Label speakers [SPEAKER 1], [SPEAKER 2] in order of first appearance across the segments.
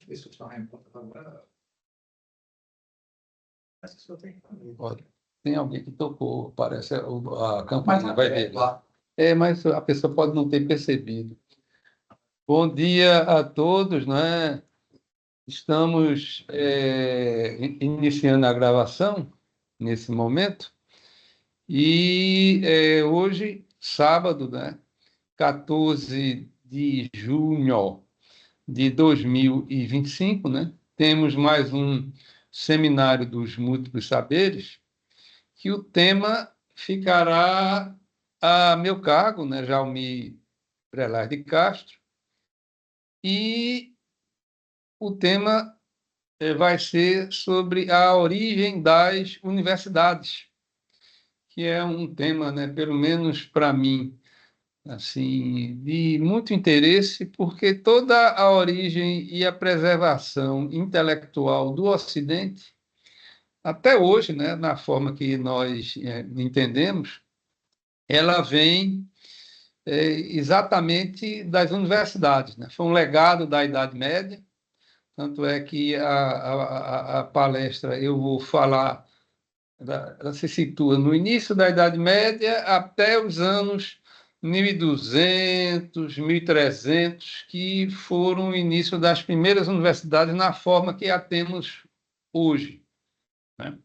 [SPEAKER 1] Isso está em agora.
[SPEAKER 2] Olha, tem alguém que tocou, parece a campanha, vai ver lá. Mas a pessoa pode não ter percebido. Bom dia a todos, né? Estamos iniciando a gravação nesse momento e hoje, sábado, né? 14 de junho de 2025, né? Temos mais um seminário dos múltiplos saberes, que o tema ficará a meu cargo, né? Jaumi Prelar de Castro, e o tema vai ser sobre a origem das universidades, que é um tema, né, pelo menos para mim, assim, de muito interesse, porque toda a origem e a preservação intelectual do Ocidente, até hoje, né, na forma que nós entendemos, ela vem exatamente das universidades, né? Foi um legado da Idade Média, tanto é que a palestra eu vou falar, ela se situa no início da Idade Média até os anos 1200, 1300, que foram o início das primeiras universidades na forma que a temos hoje, né?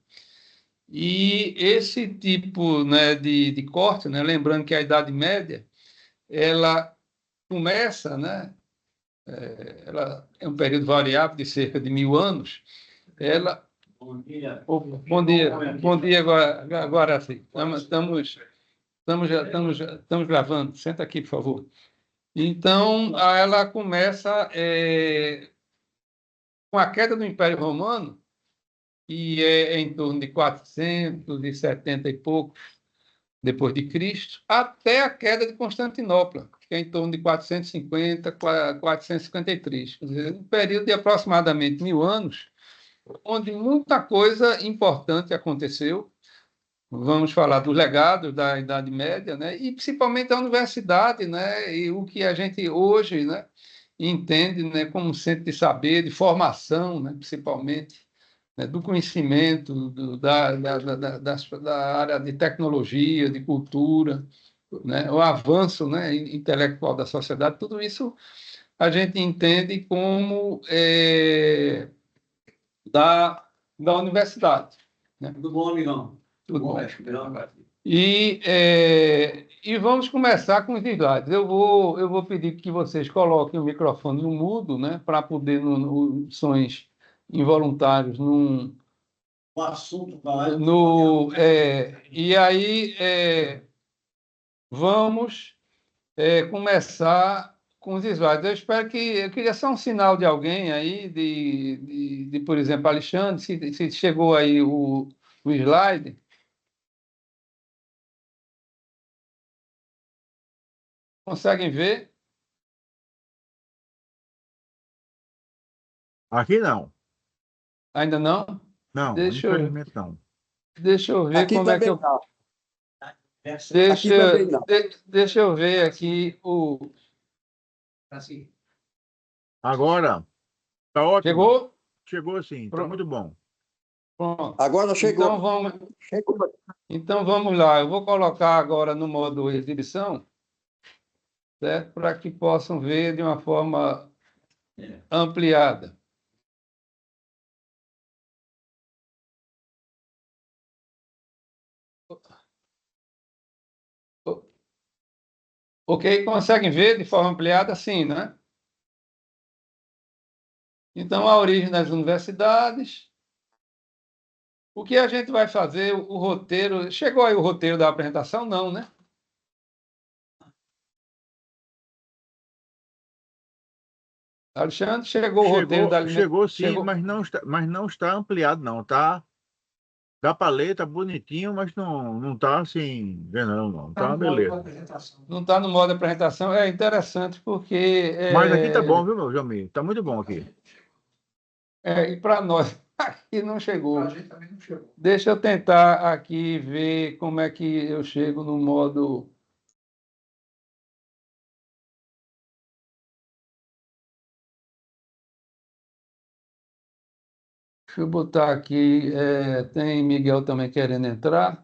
[SPEAKER 2] E esse tipo, né, de corte, né, lembrando que a Idade Média ela começa, né, ela é um período variável de cerca de 1000 anos. Ela
[SPEAKER 1] Bom dia.
[SPEAKER 2] Bom dia agora sim. Estamos gravando. Senta aqui, por favor. Então, ela começa com a queda do Império Romano, que é em torno de 470 e poucos depois de Cristo, até a queda de Constantinopla, que é em torno de 450, 453. Quer dizer, um período de aproximadamente 1000 anos, onde muita coisa importante aconteceu. Vamos falar dos legados da Idade Média, né? E principalmente a universidade, né? E o que a gente hoje, né, entende, né, como centro de saber, de formação, né, principalmente, né, do conhecimento, da área de tecnologia, de cultura, né, o avanço, né, intelectual da sociedade, tudo isso a gente entende como da universidade, né?
[SPEAKER 1] Tudo bom, amigão?
[SPEAKER 2] Tudo bom.
[SPEAKER 1] Bom.
[SPEAKER 2] E vamos começar com os slides. Eu vou pedir que vocês coloquem o microfone no mudo, né, para poder, sons involuntários,
[SPEAKER 1] O assunto vai.
[SPEAKER 2] e aí vamos começar com os slides. Eu queria só um sinal de alguém aí, por exemplo, Alexandre, se chegou aí o slide. Conseguem ver?
[SPEAKER 3] Aqui não.
[SPEAKER 2] Ainda não?
[SPEAKER 3] Não, infelizmente não.
[SPEAKER 2] Deixa eu ver
[SPEAKER 4] Aqui
[SPEAKER 2] como é que
[SPEAKER 4] também
[SPEAKER 2] eu.
[SPEAKER 4] não.
[SPEAKER 2] Deixa,
[SPEAKER 4] Aqui também não.
[SPEAKER 2] deixa eu ver aqui o.
[SPEAKER 1] Assim.
[SPEAKER 3] Agora, tá ótimo.
[SPEAKER 2] Chegou?
[SPEAKER 3] Chegou sim, tá
[SPEAKER 2] Pronto.
[SPEAKER 3] muito bom.
[SPEAKER 2] Pronto.
[SPEAKER 4] Agora chegou.
[SPEAKER 2] Então vamos lá. Eu vou colocar agora no modo exibição, certo? Para que possam ver de uma forma ampliada. Ok? Conseguem ver de forma ampliada? Sim, né? Então, a origem das universidades. O que a gente vai fazer, o roteiro. Chegou aí o roteiro da apresentação? Não, né? Alexandre, chegou o roteiro da
[SPEAKER 3] Chegou sim,
[SPEAKER 2] Chegou.
[SPEAKER 3] mas não está ampliado, não. Tá, dá para ler, tá bonitinho, mas não tá assim, não. Tá uma beleza.
[SPEAKER 2] Não está no modo de apresentação. É interessante porque.
[SPEAKER 3] Mas aqui tá bom, viu, meu Jamil? Tá muito bom aqui.
[SPEAKER 2] E para nós, aqui não chegou.
[SPEAKER 1] A gente também não chegou.
[SPEAKER 2] Deixa eu tentar aqui ver como é que eu chego no modo. Deixa eu botar aqui. Tem Miguel também querendo entrar.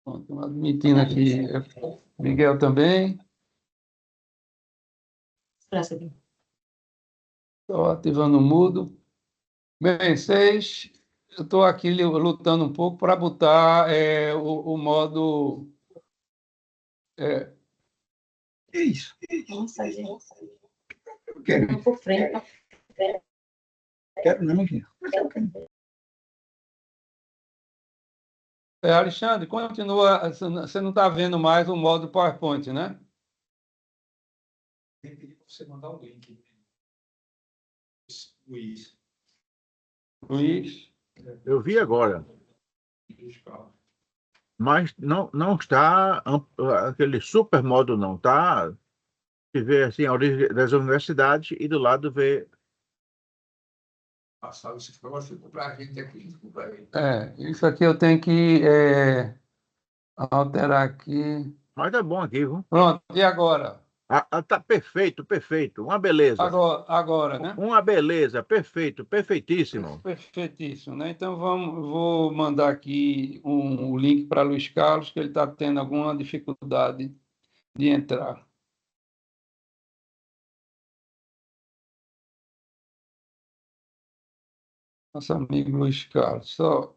[SPEAKER 2] Pronto, admitindo aqui. Miguel também. Estou ativando o mudo. Bem, vocês, eu estou aqui lutando um pouco para botar o modo. É,
[SPEAKER 1] Que isso?
[SPEAKER 4] Vamos fazer.
[SPEAKER 1] Eu quero,
[SPEAKER 4] Vamos por frente.
[SPEAKER 1] quero não, gente.
[SPEAKER 2] Alexandre, continua. Você não está vendo mais o modo PowerPoint, né?
[SPEAKER 1] Eu pedi para você mandar o link. Luiz.
[SPEAKER 2] Luiz.
[SPEAKER 3] Eu vi agora, mas não está aquele super modo, não. Tá? Você vê assim, a origem das universidades e do lado vê.
[SPEAKER 1] Passar esse negócio, ficou para a gente aqui, ficou para ele.
[SPEAKER 2] Isso aqui eu tenho que alterar aqui.
[SPEAKER 3] Mas é bom aqui, viu?
[SPEAKER 2] Pronto, e agora?
[SPEAKER 3] Tá perfeito, perfeito. Uma beleza.
[SPEAKER 2] Agora, né?
[SPEAKER 3] Uma beleza, perfeito, perfeitíssimo.
[SPEAKER 2] Perfeitíssimo, né? Então vou mandar aqui o link para Luiz Carlos, que ele está tendo alguma dificuldade de entrar. Nosso amigo Luiz Carlos. Só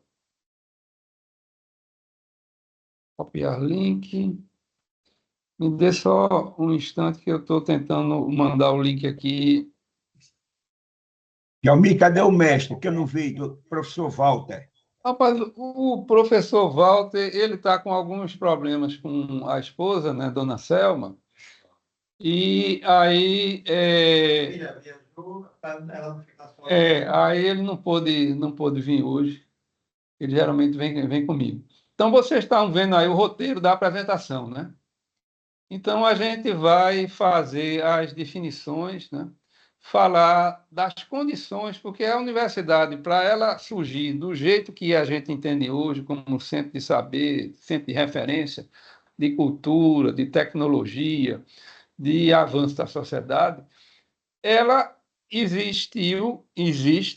[SPEAKER 2] copiar link. Me dê só um instante que eu estou tentando mandar o link aqui.
[SPEAKER 1] Almir, cadê o mestre? Que eu não vi, do professor Walter.
[SPEAKER 2] Rapaz, o professor Walter, ele está com alguns problemas com a esposa, né, Dona Selma, e aí, aí ele não pôde vir hoje, ele geralmente vem comigo. Então, vocês estão vendo aí o roteiro da apresentação, né? Então, a gente vai fazer as definições, né? Falar das condições, porque a universidade, para ela surgir do jeito que a gente entende hoje, como um centro de saber, centro de referência, de cultura, de tecnologia, de avanço da sociedade, ela existe,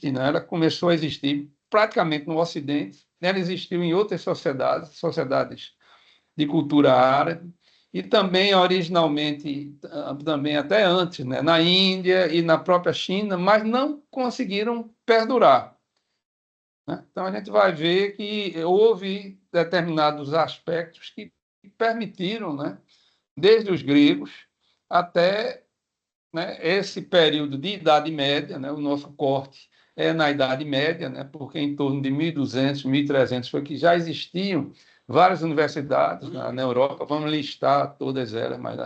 [SPEAKER 2] né? Ela começou a existir praticamente no Ocidente, ela existiu em outras sociedades de cultura árabe, e também originalmente, também até antes, né, na Índia e na própria China, mas não conseguiram perdurar, né? Então a gente vai ver que houve determinados aspectos que permitiram, né, desde os gregos até, né, esse período de Idade Média, né, o nosso corte é na Idade Média, né, porque em torno de 1200, 1300 foi que já existiam várias universidades na Europa, vamos listar todas elas mais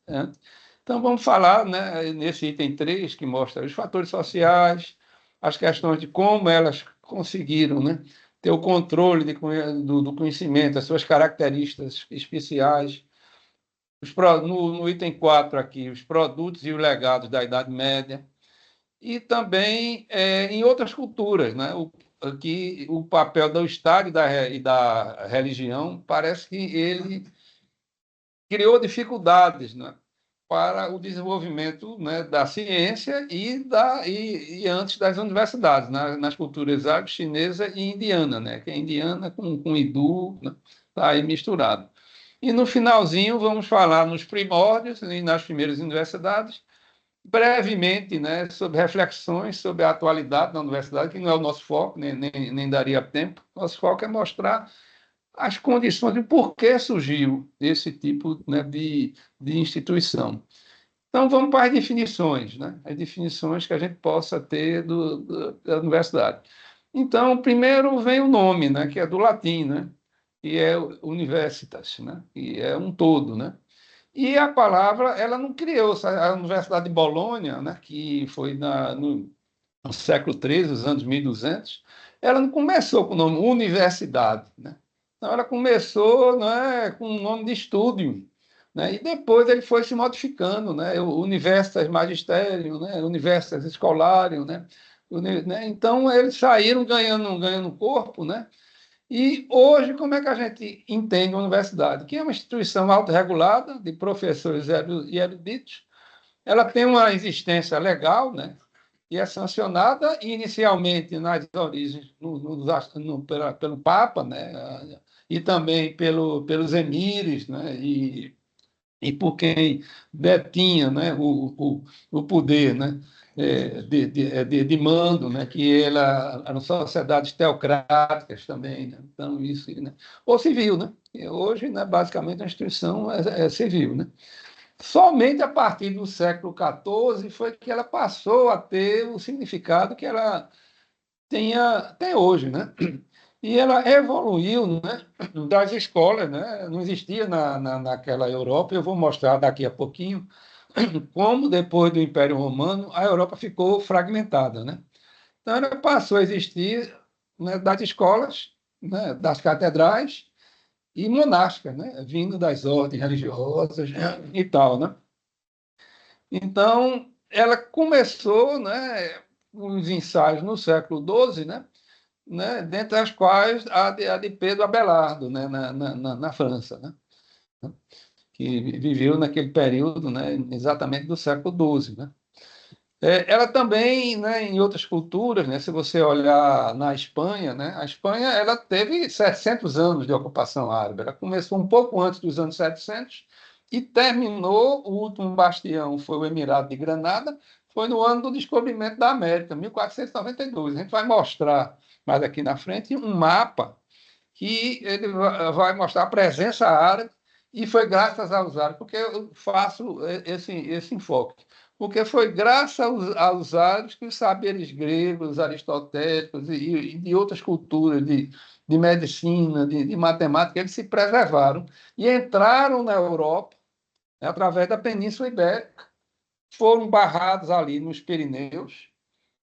[SPEAKER 2] antes. Então, vamos falar, né, nesse item 3, que mostra os fatores sociais, as questões de como elas conseguiram, né, ter o controle do conhecimento, as suas características especiais. No item 4 aqui, os produtos e os legados da Idade Média, e também em outras culturas, né? Aqui o papel do Estado e da religião parece que ele criou dificuldades, né, para o desenvolvimento, né, da ciência e antes das universidades, nas culturas árabe, chinesa e indiana, né, que é indiana com hindu, né, tá aí misturado. E no finalzinho vamos falar nos primórdios e nas primeiras universidades, brevemente, né, sobre reflexões sobre a atualidade da universidade, que não é o nosso foco, nem daria tempo. Nosso foco é mostrar as condições de por que surgiu esse tipo, né, de instituição. Então, vamos para as definições, né? As definições que a gente possa ter da universidade. Então, primeiro vem o nome, né, que é do latim, né, que é universitas, né, que é um todo, né? E a palavra, ela não criou, a Universidade de Bolonha, né, que foi no século XIII, os anos 1200, ela não começou com o nome universidade, né? Então, ela começou, né, com o nome de estúdio, né? E depois ele foi se modificando, né? Universitas Magisterium, né? Universitas Scholarium, né? Então, eles saíram ganhando corpo, né? E hoje, como é que a gente entende a universidade? Que é uma instituição autorregulada de professores e eruditos. Ela tem uma existência legal, né? E é sancionada inicialmente nas origens pelo Papa, né? E também pelos emires, né? E por quem detinha, né? O poder, né? De mando, né? Que eram sociedades teocráticas também, né? Então, isso, né? Ou civil, né? E hoje, né, basicamente, a instituição é civil, né? Somente a partir do século XIV foi que ela passou a ter o significado que ela tem hoje, né? E ela evoluiu, né, das escolas, né? Não existia naquela Europa, eu vou mostrar daqui a pouquinho, como depois do Império Romano a Europa ficou fragmentada, né? Então ela passou a existir, né, das escolas, né, das catedrais e monásticas, né? Vindo das ordens religiosas e tal, né? Então, ela começou, né, os ensaios no século XII, né, dentre as quais a de Pedro Abelardo, né, na França, né, que viveu naquele período, né, exatamente do século XII. Né. Ela também, né, em outras culturas, né, se você olhar na Espanha, né, a Espanha ela teve 700 anos de ocupação árabe. Ela começou um pouco antes dos anos 700 e terminou, o último bastião foi o Emirado de Granada, foi no ano do descobrimento da América, 1492. A gente vai mostrar mais aqui na frente um mapa que ele vai mostrar a presença árabe, e foi graças aos árabes, porque eu faço esse enfoque. Porque foi graças aos árabes que os saberes gregos, aristotélicos e de outras culturas, de medicina, de matemática, eles se preservaram e entraram na Europa, né, através da Península Ibérica, foram barrados ali nos Pirineus,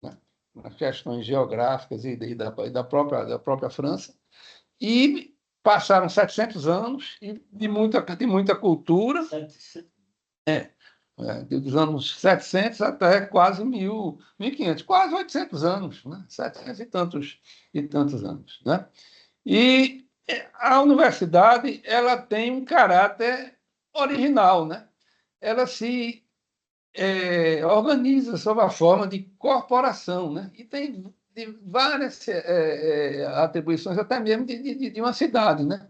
[SPEAKER 2] né, nas questões geográficas da própria França, e passaram 700 anos de muita cultura, dos anos 700 até quase 1.500, quase 800 anos, né? 700 e tantos anos. Né? E a universidade ela tem um caráter original, né? Ela se organiza sob a forma de corporação, né? E tem de várias atribuições, até mesmo de uma cidade. Né?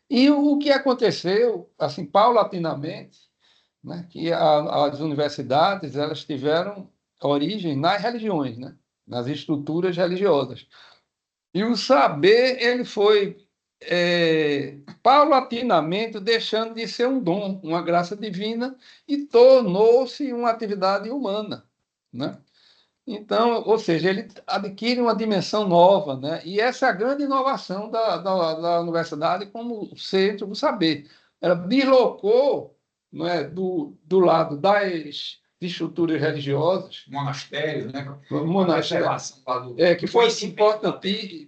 [SPEAKER 2] E o que aconteceu, assim, paulatinamente, né, que as universidades elas tiveram origem nas religiões, né, nas estruturas religiosas. E o saber ele foi paulatinamente deixando de ser um dom, uma graça divina, e tornou-se uma atividade humana, né? Então, ou seja, ele adquire uma dimensão nova, né? E essa é a grande inovação da universidade como centro do saber. Ela deslocou, não é, do lado das estruturas religiosas,
[SPEAKER 4] Monastério, né?
[SPEAKER 2] monastério, que foi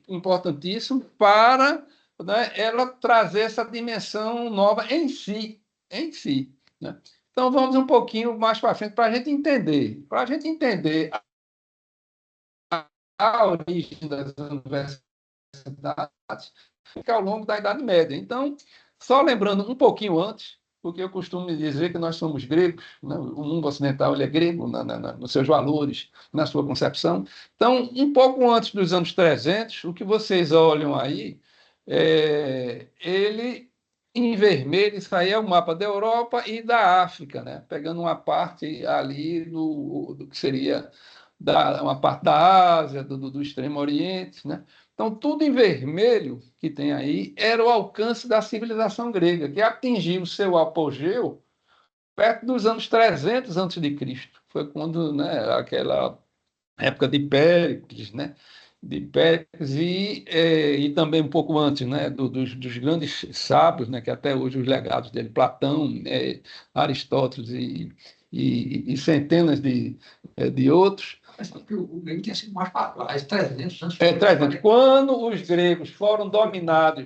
[SPEAKER 2] importantíssimo para, né, ela trazer essa dimensão nova em si, né? Então, vamos um pouquinho mais para frente para a gente entender. Para a gente entender a origem das universidades fica ao longo da Idade Média. Então, só lembrando um pouquinho antes, porque eu costumo dizer que nós somos gregos, né? O mundo ocidental ele é grego nos seus valores, na sua concepção. Então, um pouco antes dos anos 300, o que vocês olham aí, ele em vermelho, isso aí é o mapa da Europa e da África, né? Pegando uma parte ali do que seria uma parte da Ásia, do Extremo Oriente, né? Então, tudo em vermelho que tem aí era o alcance da civilização grega, que atingiu o seu apogeu perto dos anos 300 a.C. Foi quando, né, aquela época de Péricles, né? De Péricles e também um pouco antes, né, dos grandes sábios, né, que até hoje os legados dele, Platão, Aristóteles e centenas de outros.
[SPEAKER 4] O grego tinha sido mais para trás, 300 anos.
[SPEAKER 2] 300. Quando os gregos foram dominados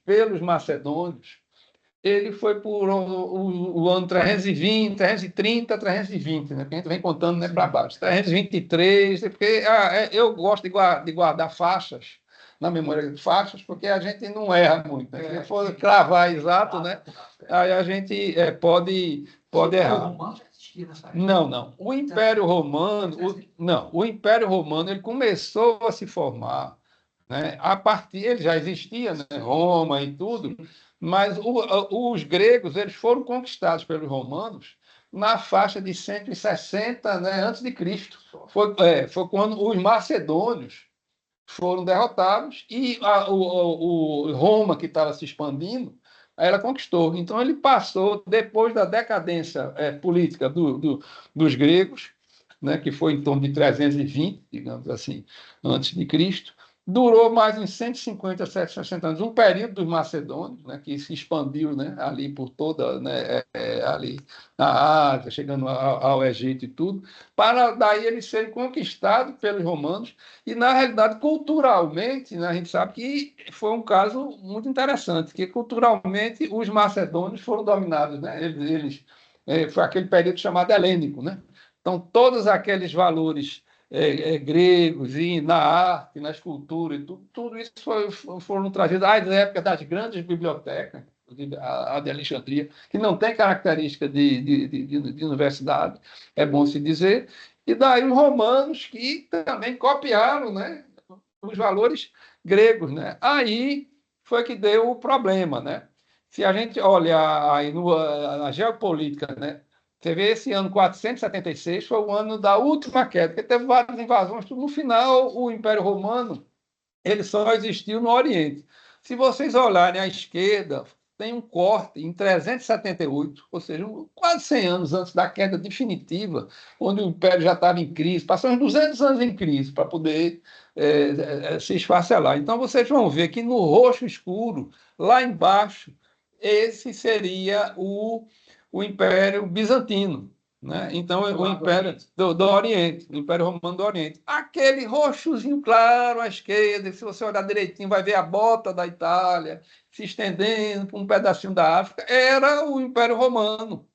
[SPEAKER 2] pelos macedônios, ele foi por o ano 320, 330, 320, né? Que a gente vem contando, né, para baixo. 323, porque eu gosto de guardar faixas, na memória faixas, porque a gente não erra muito. Né? Se for cravar exato, né? Aí a gente pode errar.
[SPEAKER 4] O romano já existia nessa época.
[SPEAKER 2] Não. O Império Romano, o Império Romano ele começou a se formar, né? A partir, ele já existia, né? Roma e tudo, mas os gregos eles foram conquistados pelos romanos na faixa de 160, né, antes de Cristo. Foi quando os macedônios foram derrotados e o Roma, que estava se expandindo, ela conquistou. Então, ele passou, depois da decadência política dos gregos, né, que foi em torno de 320, digamos assim, antes de Cristo, durou mais uns 150, 160 anos, um período dos macedônios, né, que se expandiu, né, ali por toda, né, ali na Ásia, chegando ao Egito e tudo, para daí eles serem conquistados pelos romanos. E, na realidade, culturalmente, né, a gente sabe que foi um caso muito interessante, que culturalmente os macedônios foram dominados, né? Foi aquele período chamado helênico, né? Então, todos aqueles valores gregos e na arte, na escultura, e tudo isso foram trazidos às épocas das grandes bibliotecas, a de Alexandria, que não tem característica de universidade, é bom se dizer, e daí os romanos que também copiaram, né, os valores gregos, né? Aí foi que deu o problema, né? Se a gente olhar aí na geopolítica, né? Você vê esse ano 476 foi o ano da última queda, porque teve várias invasões, no final o Império Romano ele só existiu no Oriente. Se vocês olharem à esquerda, tem um corte em 378, ou seja, quase 100 anos antes da queda definitiva, onde o Império já estava em crise, passou uns 200 anos em crise para poder se esfacelar. Então, vocês vão ver que no roxo escuro, lá embaixo, esse seria o Império Bizantino. Né? Então, o Império do Oriente, o Império Romano do Oriente. Aquele roxozinho claro à esquerda, se você olhar direitinho, vai ver a bota da Itália se estendendo por um pedacinho da África, era o Império Romano,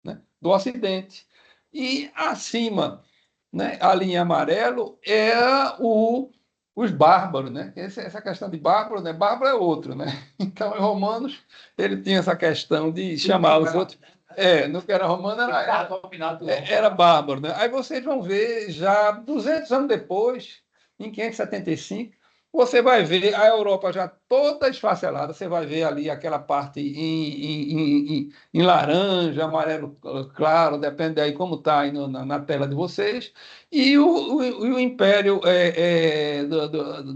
[SPEAKER 2] né? Do Ocidente. E acima, né, a linha amarelo, era os bárbaros. Né? Essa questão de bárbaro, né? Bárbaro é outro. Né? Então, os romanos ele tinha essa questão de chamar os outros. No que era romano era bárbaro, né? Aí vocês vão ver, já 200 anos depois, em 575, você vai ver a Europa já toda esfacelada, você vai ver ali aquela parte em laranja, amarelo claro, depende aí como está aí na tela de vocês, e o Império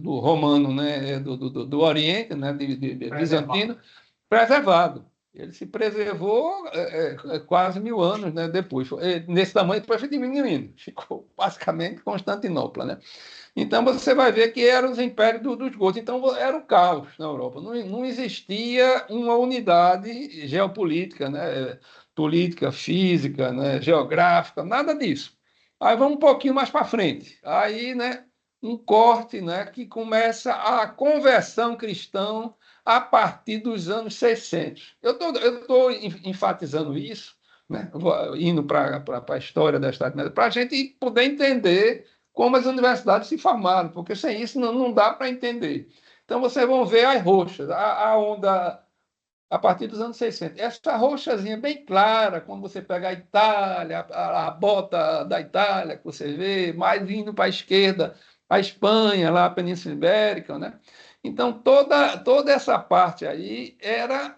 [SPEAKER 2] do Romano, né? do Oriente, né? Bizantino, preservado. Ele se preservou quase 1000 anos, né, depois. Nesse tamanho, depois foi diminuindo. Ficou basicamente Constantinopla. Né? Então, você vai ver que eram os impérios dos gotos. Então, era um caos na Europa. Não existia uma unidade geopolítica, né, política, física, né, geográfica, nada disso. Aí vamos um pouquinho mais para frente. Aí, né, um corte, né, que começa a conversão cristã a partir dos anos 600. Eu estou enfatizando isso, né? Indo para a história da Idade Média, para a gente poder entender como as universidades se formaram, porque sem isso não dá para entender. Então, vocês vão ver as roxas, a onda a partir dos anos 600. Essa roxazinha bem clara, quando você pega a Itália, a bota da Itália, que você vê, mais indo para a esquerda, a Espanha, lá a Península Ibérica, né? Então, toda essa parte aí era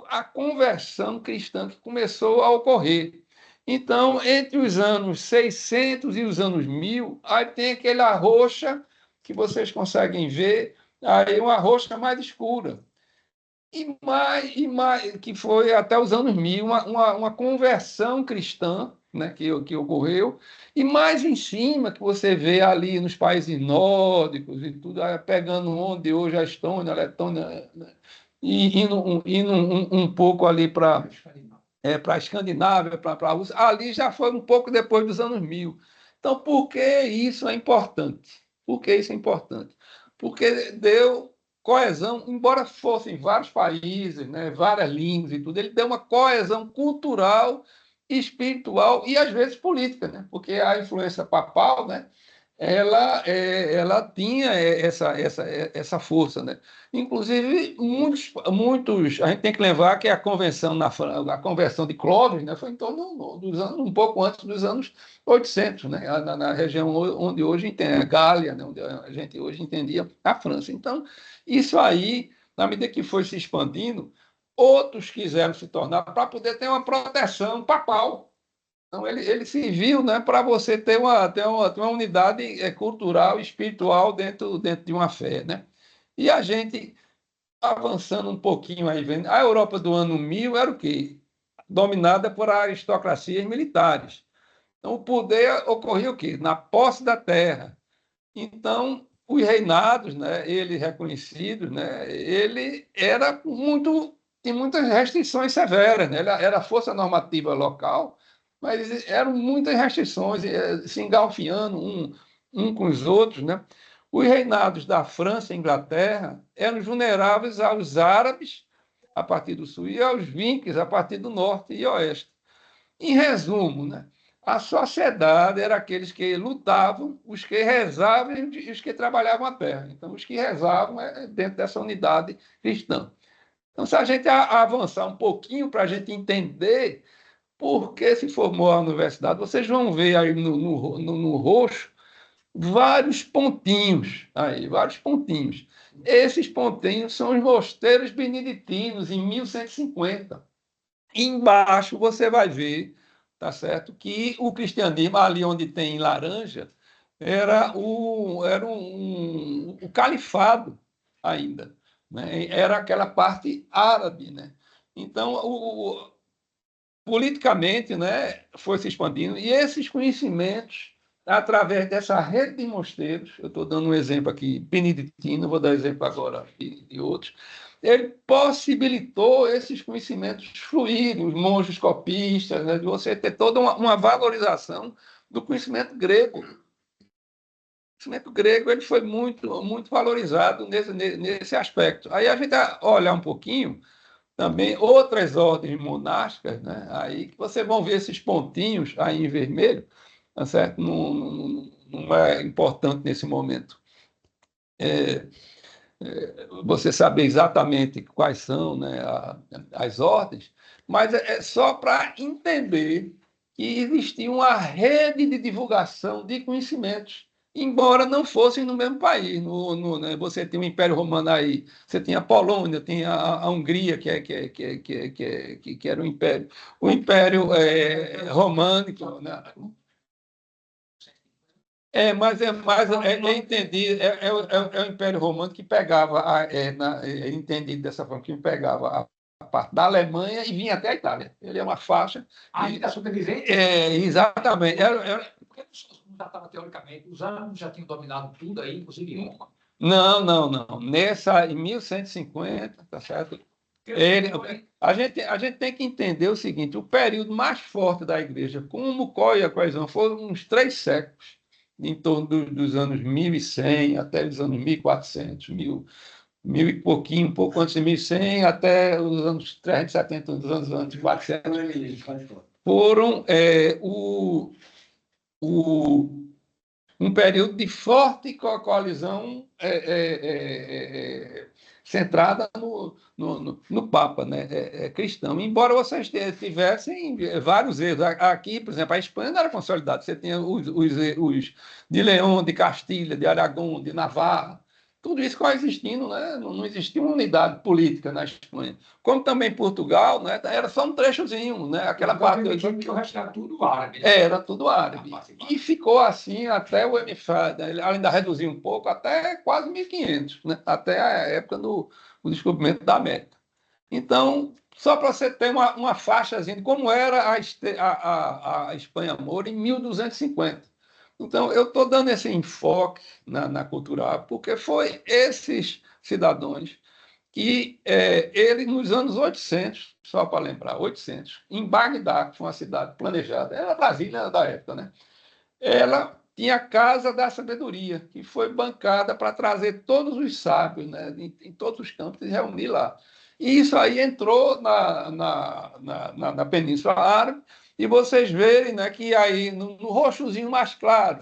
[SPEAKER 2] a conversão cristã que começou a ocorrer. Então, entre os anos 600 e os anos 1000, aí tem aquela roxa que vocês conseguem ver, aí uma roxa mais escura. E mais, que foi até os anos 1000, uma conversão cristã, né, que ocorreu, e mais em cima, que você vê ali nos países nórdicos e tudo, pegando onde hoje a Estônia, a Letônia, né, e indo um pouco ali para a Escandinávia, para a Rússia, ali já foi um pouco depois dos anos 1000. Então, por que isso é importante? Por que isso é importante? Porque deu coesão, embora fossem vários países, né, várias línguas e tudo, ele deu uma coesão cultural, espiritual e às vezes política, né? Porque a influência papal, né, ela tinha essa força, né? Inclusive, a gente tem que lembrar que a convenção a conversão de Clovis, né, foi em torno dos anos, um pouco antes dos anos 800, né? Na região onde hoje tem a Gália, né, onde a gente hoje entendia a França. Então, isso aí, na medida que foi se expandindo, outros quiseram se tornar para poder ter uma proteção papal. Então, ele se viu, né, para você ter uma unidade cultural e espiritual dentro de uma fé, né? E a gente, avançando um pouquinho aí, vendo, a Europa do ano 1000 era o quê? Dominada por aristocracias militares. Então, o poder ocorria o quê? Na posse da terra. Então, os reinados, né, eles reconhecidos, né, ele era muito, tem muitas restrições severas, né? Ele era a força normativa local, mas eram muitas restrições, se engalfinhando um com os outros, né? Os reinados da França e Inglaterra eram vulneráveis aos árabes, a partir do sul, e aos vinques, a partir do norte e oeste. Em resumo, né? A sociedade era aqueles que lutavam, os que rezavam e os que trabalhavam a terra. Então, os que rezavam dentro dessa unidade cristã. Então, se a gente avançar um pouquinho para a gente entender por que se formou a universidade, vocês vão ver aí no roxo vários pontinhos, aí, vários pontinhos. Esses pontinhos são os mosteiros beneditinos, em 1150. Embaixo você vai ver, tá certo, que o cristianismo, ali onde tem laranja, era o califado ainda, né? Era aquela parte árabe, né? Então, politicamente, né, foi se expandindo, e esses conhecimentos, através dessa rede de mosteiros, eu estou dando um exemplo aqui, beneditino, vou dar exemplo agora de outros, ele possibilitou esses conhecimentos fluírem, os monges copistas, né, de você ter toda uma valorização do conhecimento grego. O conhecimento grego ele foi muito, muito valorizado nesse aspecto. Aí a gente vai olhar um pouquinho também outras ordens monásticas, né? Aí que vocês vão ver esses pontinhos aí em vermelho, tá certo? Não é importante nesse momento você saber exatamente quais são, né, as ordens, mas é só para entender que existia uma rede de divulgação de conhecimentos, embora não fossem no mesmo país. Né, você tem o Império Romano aí, você tem a Polônia, tem a Hungria, que era o Império Românico, né? Entendi, é o Império Romano que pegava, entendido dessa forma, que pegava a parte da Alemanha e vinha até a Itália. Ele é uma faixa.
[SPEAKER 4] Ainda sobrevivente?
[SPEAKER 2] Exatamente.
[SPEAKER 4] Porque já estava teoricamente, os árabes já tinham dominado tudo aí, inclusive Roma.
[SPEAKER 2] Não. Em 1150, tá certo? A gente tem que entender o seguinte: o período mais forte da igreja, como qual e a coesão, foram uns 3 séculos, em torno dos anos 1100 até os anos 1400, mil e pouquinho, um pouco antes de 1100 até os anos 370, os anos antes de 400, foram um período de forte coalizão centrada no Papa, né, cristão. Embora vocês tivessem vários erros. Aqui, por exemplo, a Espanha não era consolidada. Você tinha os de Leão, de Castilha, de Aragão, de Navarra, tudo isso coexistindo, né? Não existia uma unidade política na Espanha. Como também Portugal, né? Era só um trechozinho, né? Aquela parte
[SPEAKER 4] que o resto era tudo árabe.
[SPEAKER 2] Era tudo árabe. E ficou assim até o hemisfério, né? Ele ainda reduziu um pouco, até quase 1500, né? Até a época do descobrimento da América. Então, só para você ter uma faixazinha de como era a Espanha Moura em 1250. Então, eu estou dando esse enfoque na cultura, porque foi esses cidadãos que ele, nos anos 800, só para lembrar, 800, em Bagdá, que foi uma cidade planejada, era Brasília da época, né? Ela tinha a Casa da Sabedoria, que foi bancada para trazer todos os sábios, né, em todos os campos e reunir lá. E isso aí entrou na Península Árabe, e vocês verem, né, que aí no roxozinho mais claro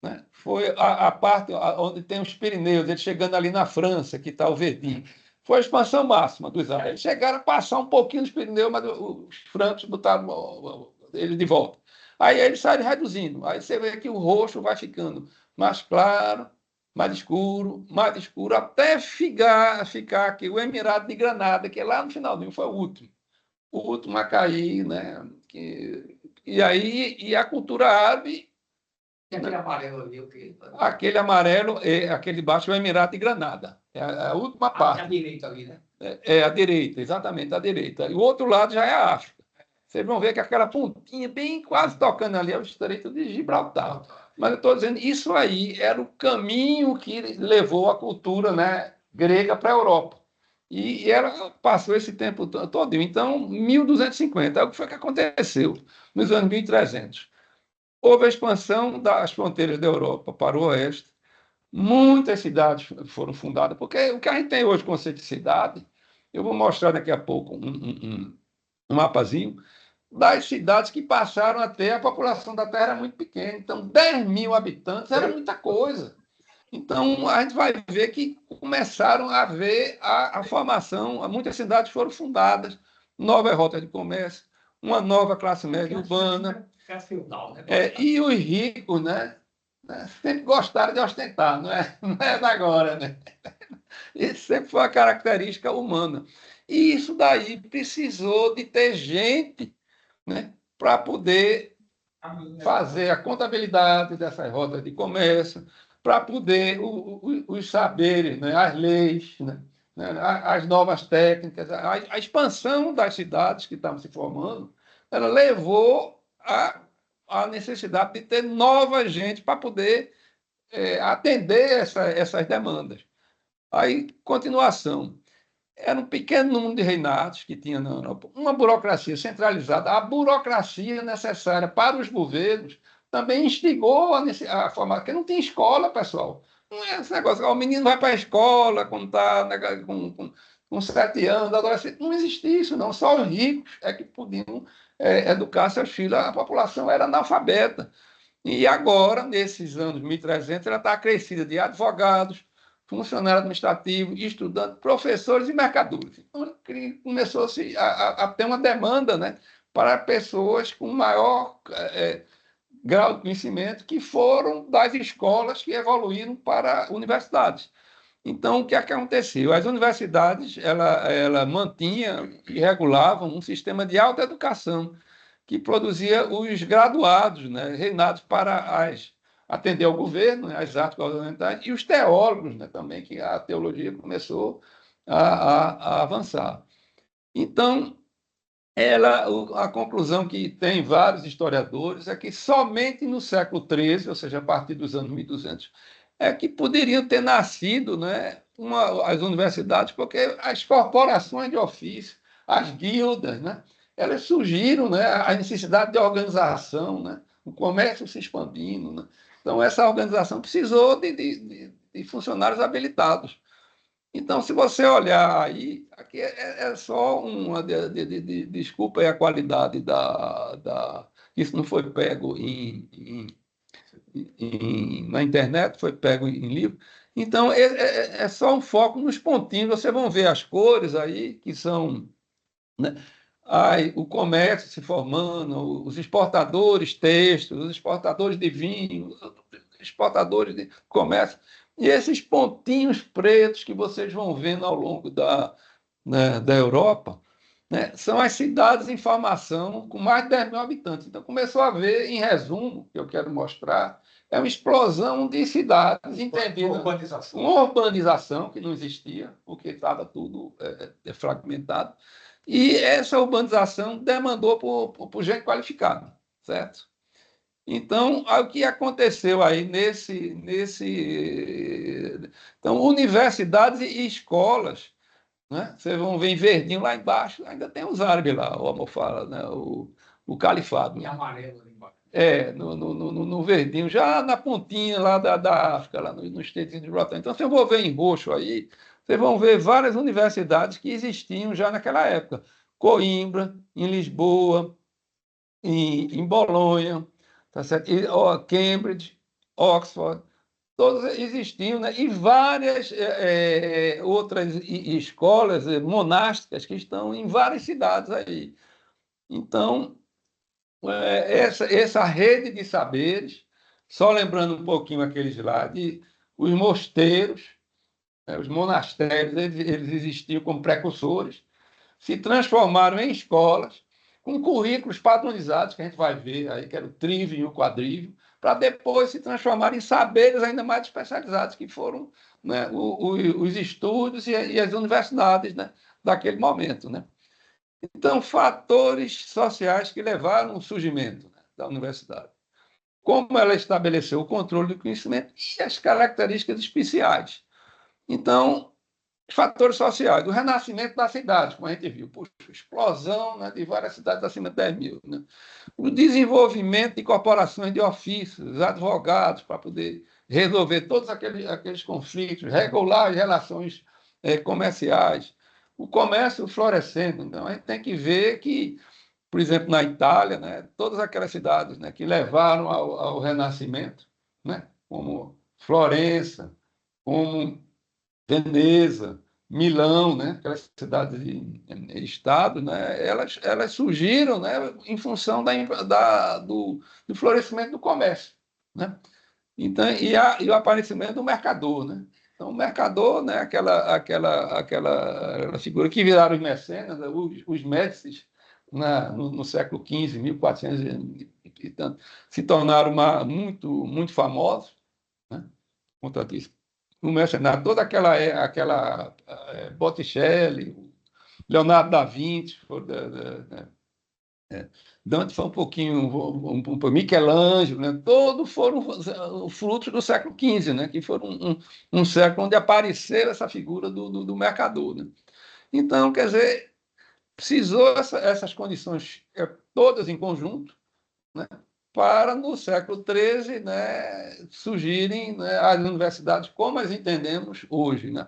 [SPEAKER 2] né? Foi a parte onde tem os Pirineus, eles chegando ali na França, que está o verdinho. Foi a expansão máxima dos árabes. Eles chegaram a passar um pouquinho dos Pirineus, mas os francos botaram eles de volta. Aí eles saíram reduzindo. Aí você vê que o roxo vai ficando mais claro, mais escuro, até ficar aqui o Emirado de Granada, que lá no finalzinho foi o último a cair, né? E aí e a cultura árabe.
[SPEAKER 4] Tem aquele amarelo ali, o que?
[SPEAKER 2] Aquele amarelo, aquele de baixo é o Emirado de Granada. É a última
[SPEAKER 4] À
[SPEAKER 2] parte.
[SPEAKER 4] direita ali, né?
[SPEAKER 2] É a direita, exatamente, a direita. E o outro lado já é a África. Vocês vão ver que aquela pontinha, bem quase tocando ali, é o Estreito de Gibraltar. Mas eu estou dizendo, isso aí era o caminho que levou a cultura, né, grega para a Europa. E ela passou esse tempo todo. Então, 1250, é o que foi que aconteceu nos anos 1300. Houve a expansão das fronteiras da Europa para o oeste. Muitas cidades foram fundadas, porque o que a gente tem hoje, conceito de cidade, eu vou mostrar daqui a pouco um mapazinho das cidades que passaram a ter, a população da Terra era muito pequena. Então, 10 mil habitantes era muita coisa. Então, a gente vai ver que começaram a ver a formação, muitas cidades foram fundadas, novas rotas de comércio, uma nova classe média urbana.
[SPEAKER 4] Feudal, né?
[SPEAKER 2] E os ricos, né? Sempre gostaram de ostentar, não é da agora, né? Isso sempre foi uma característica humana. E isso daí precisou de ter gente, né, para poder fazer a contabilidade dessas rotas de comércio, para poder os saberes, né, as leis, né, as novas técnicas, a expansão das cidades que estavam se formando, ela levou a necessidade de ter nova gente para poder atender essas demandas. Aí, continuação. Era um pequeno número de reinados que tinha na Europa, uma burocracia centralizada. A burocracia necessária para os governos também instigou a formar, porque não tinha escola, pessoal. Não é esse negócio, o menino vai para a escola quando está com 7 anos, adolescente. Não existia isso, não. Só os ricos é que podiam educar seus filhos. A população era analfabeta. E agora, nesses anos 1300, ela está acrescida de advogados, funcionários administrativos, estudantes, professores e mercadores. Então, começou-se a ter uma demanda, né, para pessoas com maior grau de conhecimento, que foram das escolas que evoluíram para universidades. Então, o que é que aconteceu? As universidades ela mantinha e regulavam um sistema de alta educação que produzia os graduados, né, reinados para atender ao governo, né, as artes governamentais, e os teólogos, né, também, que a teologia começou a avançar. Então, a conclusão que tem vários historiadores é que somente no século XIII, ou seja, a partir dos anos 1200, é que poderiam ter nascido, né, as universidades, porque as corporações de ofício, as guildas, né, elas surgiram, né, a necessidade de organização, né, o comércio se expandindo. Né? Então, essa organização precisou de funcionários habilitados. Então, se você olhar aí, aqui é só uma. Desculpa aí a qualidade Isso não foi pego na internet, foi pego em livro. Então, é só um foco nos pontinhos. Vocês vão ver as cores aí, que são. Né? Aí, o comércio se formando, os exportadores textos, os exportadores de vinho, os exportadores de comércio. E esses pontinhos pretos que vocês vão vendo ao longo da Europa, né, são as cidades em formação com mais de 10 mil habitantes. Então, começou a haver, em resumo, que eu quero mostrar, é uma explosão de cidades entendidas. Uma urbanização que não existia, porque estava tudo fragmentado. E essa urbanização demandou por gente qualificada, certo? Então, o que aconteceu aí Então, universidades e escolas, né? Vocês vão ver em verdinho lá embaixo, ainda tem os árabes lá, o Almofala, né? O califado.
[SPEAKER 4] E amarelo ali embaixo.
[SPEAKER 2] No verdinho, já na pontinha lá da África, lá no Estreito de Gibraltar. Então, vocês vão ver em roxo aí, vocês vão ver várias universidades que existiam já naquela época. Coimbra, em Lisboa, em Bolonha, tá certo? Cambridge, Oxford, todos existiam, né? E várias outras escolas monásticas que estão em várias cidades aí. Então, essa rede de saberes, só lembrando um pouquinho aqueles lá, os mosteiros, os monastérios, eles existiam como precursores, se transformaram em escolas com currículos padronizados, que a gente vai ver aí, que era o trívio e o quadrívio, para depois se transformar em saberes ainda mais especializados, que foram, né, os estudos e as universidades, né, daquele momento, né? Então, fatores sociais que levaram ao surgimento, né, da universidade. Como ela estabeleceu o controle do conhecimento e as características especiais. Então, fatores sociais, o renascimento das cidades, como a gente viu, puxa, explosão, né, de várias cidades acima de 10 mil. Né? O desenvolvimento de corporações de ofícios, advogados, para poder resolver todos aqueles conflitos, regular as relações comerciais, o comércio florescendo. Então, a gente tem que ver que, por exemplo, na Itália, né, todas aquelas cidades, né, que levaram ao Renascimento, né, como Florença, como Veneza, Milão, né, aquelas cidades de estado, né, elas surgiram, né, em função do florescimento do comércio. Né? Então, e o aparecimento do mercador. Né? Então, o mercador, né, aquela figura que viraram os mecenas, né, os mestres, no século XV, 1400 e tanto, se tornaram muito famosos, né, por conta disso. O mercenário, toda aquela Botticelli, Leonardo da Vinci, Dante foi um pouquinho, Michelangelo, né? Todos foram frutos do século XV, né? Que foram um século onde apareceu essa figura do mercador. Né? Então, quer dizer, precisou essas condições todas em conjunto, né? Para, no século XIII, né, surgirem, né, as universidades como as entendemos hoje. Né?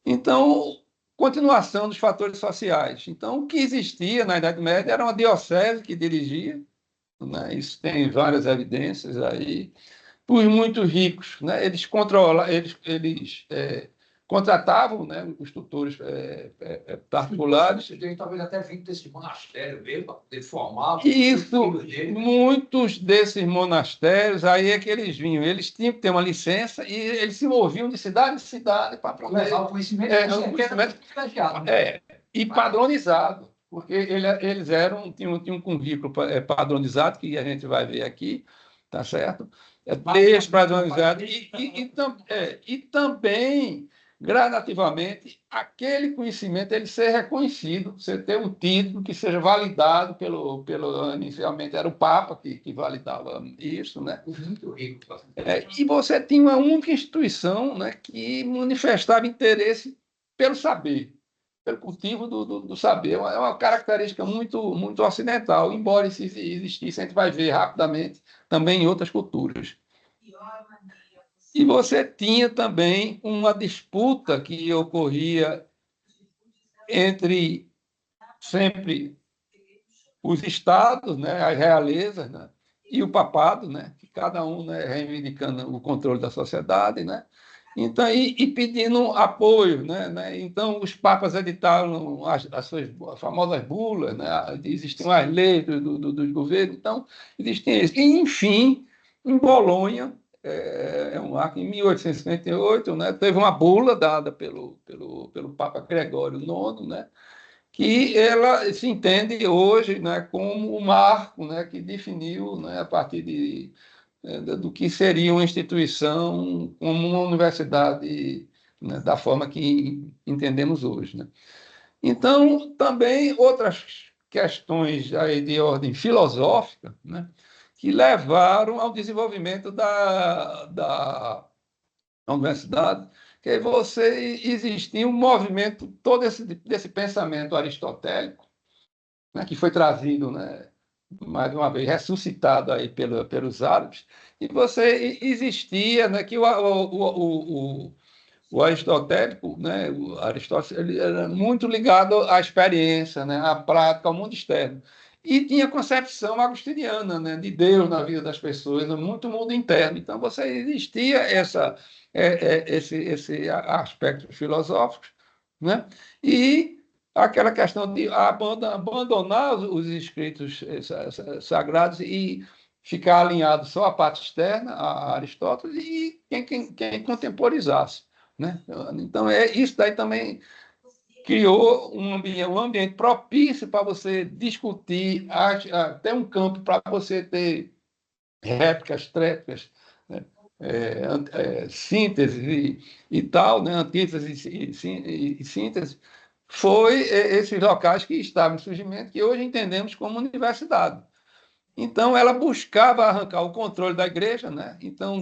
[SPEAKER 2] Então, continuação dos fatores sociais. Então, o que existia na Idade Média era uma diocese que dirigia, né? Isso tem várias evidências aí. Os muito ricos, né? Eles contratavam, né, os tutores particulares.
[SPEAKER 4] Talvez até vindo desse monastério mesmo, para poder formar.
[SPEAKER 2] Isso, muitos desses monastérios, aí é que eles vinham. Eles tinham que ter uma licença e eles se moviam de cidade em cidade para
[SPEAKER 4] levar o conhecimento.
[SPEAKER 2] E padronizado, porque eles tinham um currículo padronizado, que a gente vai ver aqui, tá certo? Despadronizado. E também, gradativamente, aquele conhecimento ele ser reconhecido, você ter um título que seja validado inicialmente era o Papa que validava isso, né?
[SPEAKER 4] Muito rico.
[SPEAKER 2] E você tinha uma única instituição, né, que manifestava interesse pelo saber, pelo cultivo do saber. É uma característica muito ocidental, embora isso existisse, a gente vai ver rapidamente também em outras culturas. E você tinha também uma disputa que ocorria entre sempre os estados, né, as realezas, né, e o papado, né, que cada um, né, reivindicando o controle da sociedade, né, então, e pedindo apoio. Né? Então, os papas editaram as suas famosas bulas, né? Existiam as leis dos governos, então, existia isso. E, enfim, em Bolonha, em 1858, né, teve uma bula dada pelo Papa Gregório IX, né, que ela se entende hoje, né, como o marco, né, que definiu, né, a partir do que seria uma instituição como uma universidade, né, da forma que entendemos hoje. Né? Então, também outras questões aí de ordem filosófica, né, que levaram ao desenvolvimento da universidade, que existia um movimento todo desse pensamento aristotélico, né, que foi trazido, né, mais uma vez, ressuscitado aí pelos árabes, e você existia, né, que o aristotélico, né, o Aristóteles, ele era muito ligado à experiência, né, à prática, ao mundo externo. e tinha concepção agostiniana, né, de Deus na vida das pessoas, muito mundo interno. Então, você existia esse aspecto filosófico, né, e aquela questão de abandonar os escritos sagrados e ficar alinhado só à parte externa, a Aristóteles, e quem contemporizasse, né? Então, isso daí também criou um ambiente propício para você discutir, até um campo para você ter réplicas, tréplicas, né? Síntese e tal, né? Antítese e síntese, foi esses locais que estavam em surgimento, que hoje entendemos como universidade. Então, ela buscava arrancar o controle da igreja, né? Então,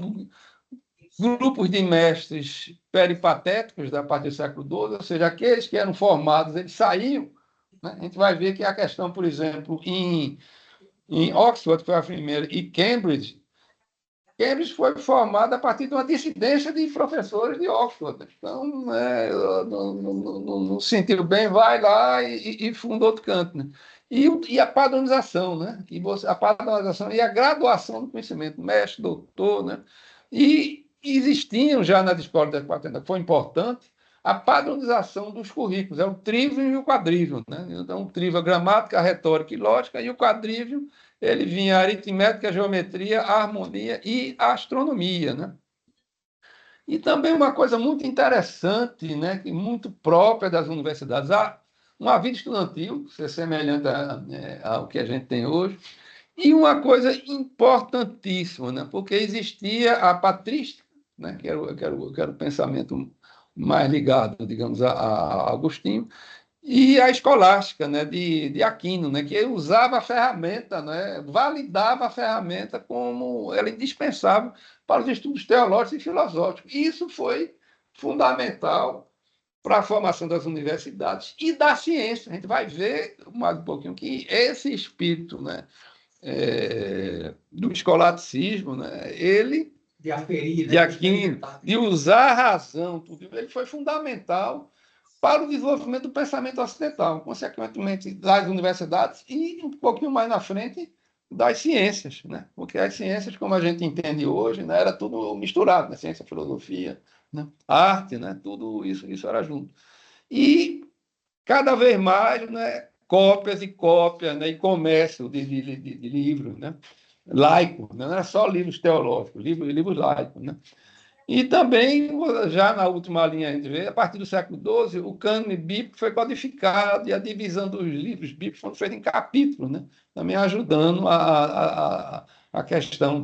[SPEAKER 2] grupos de mestres peripatéticos da partir do século XII, ou seja, aqueles que eram formados, eles saíam. Né? A gente vai ver que a questão, por exemplo, em Oxford, que foi a primeira, e Cambridge foi formada a partir de uma dissidência de professores de Oxford. Então, não se sentiu bem, vai lá e funda outro canto. Né? E a padronização, né? A padronização e a graduação do conhecimento, mestre, doutor, né? E existiam já nas escolas da patente, foi importante, a padronização dos currículos, é o trívio e o quadrívio. Né? Então, o trívio é gramática, retórica e lógica, e o quadrívio ele vinha aritmética, geometria, harmonia e astronomia. Né? E também uma coisa muito interessante, né, muito própria das universidades, uma vida estudantil, ser semelhante ao que a gente tem hoje, e uma coisa importantíssima, né, porque existia a patrística, né, que era o pensamento mais ligado, digamos, a Agostinho, e a escolástica, né, de Aquino, né, que usava a ferramenta, né, validava a ferramenta como ela indispensável para os estudos teológicos e filosóficos. E isso foi fundamental para a formação das universidades e da ciência. A gente vai ver mais um pouquinho que esse espírito, né, do escolasticismo, né, ele
[SPEAKER 4] De aferir, né?
[SPEAKER 2] de Aquino, de usar a razão, tudo, ele foi fundamental para o desenvolvimento do pensamento ocidental, consequentemente das universidades e um pouquinho mais na frente das ciências, né? Porque as ciências, como a gente entende hoje, né, era tudo misturado, né? Ciência, filosofia, né? Arte, né? Tudo isso era junto. E cada vez mais, né, cópias e cópias, né, e comércio de livros, né? Laico, né? Não era só livros teológicos, livros laicos, né? E também, já na última linha, a gente vê, a partir do século XII, o cânone bíblico foi codificado e a divisão dos livros bíblicos foi feita em capítulos, né? Também ajudando a questão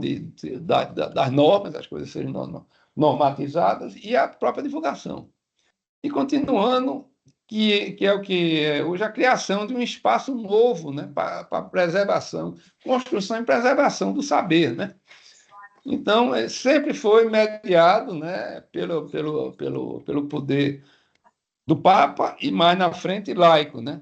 [SPEAKER 2] das normas, as coisas serem normatizadas e a própria divulgação. E continuando, que é o que é hoje a criação de um espaço novo, né? Para preservação, construção e preservação do saber, né? Então, sempre foi mediado, né, pelo poder do Papa e, mais na frente, laico. Né?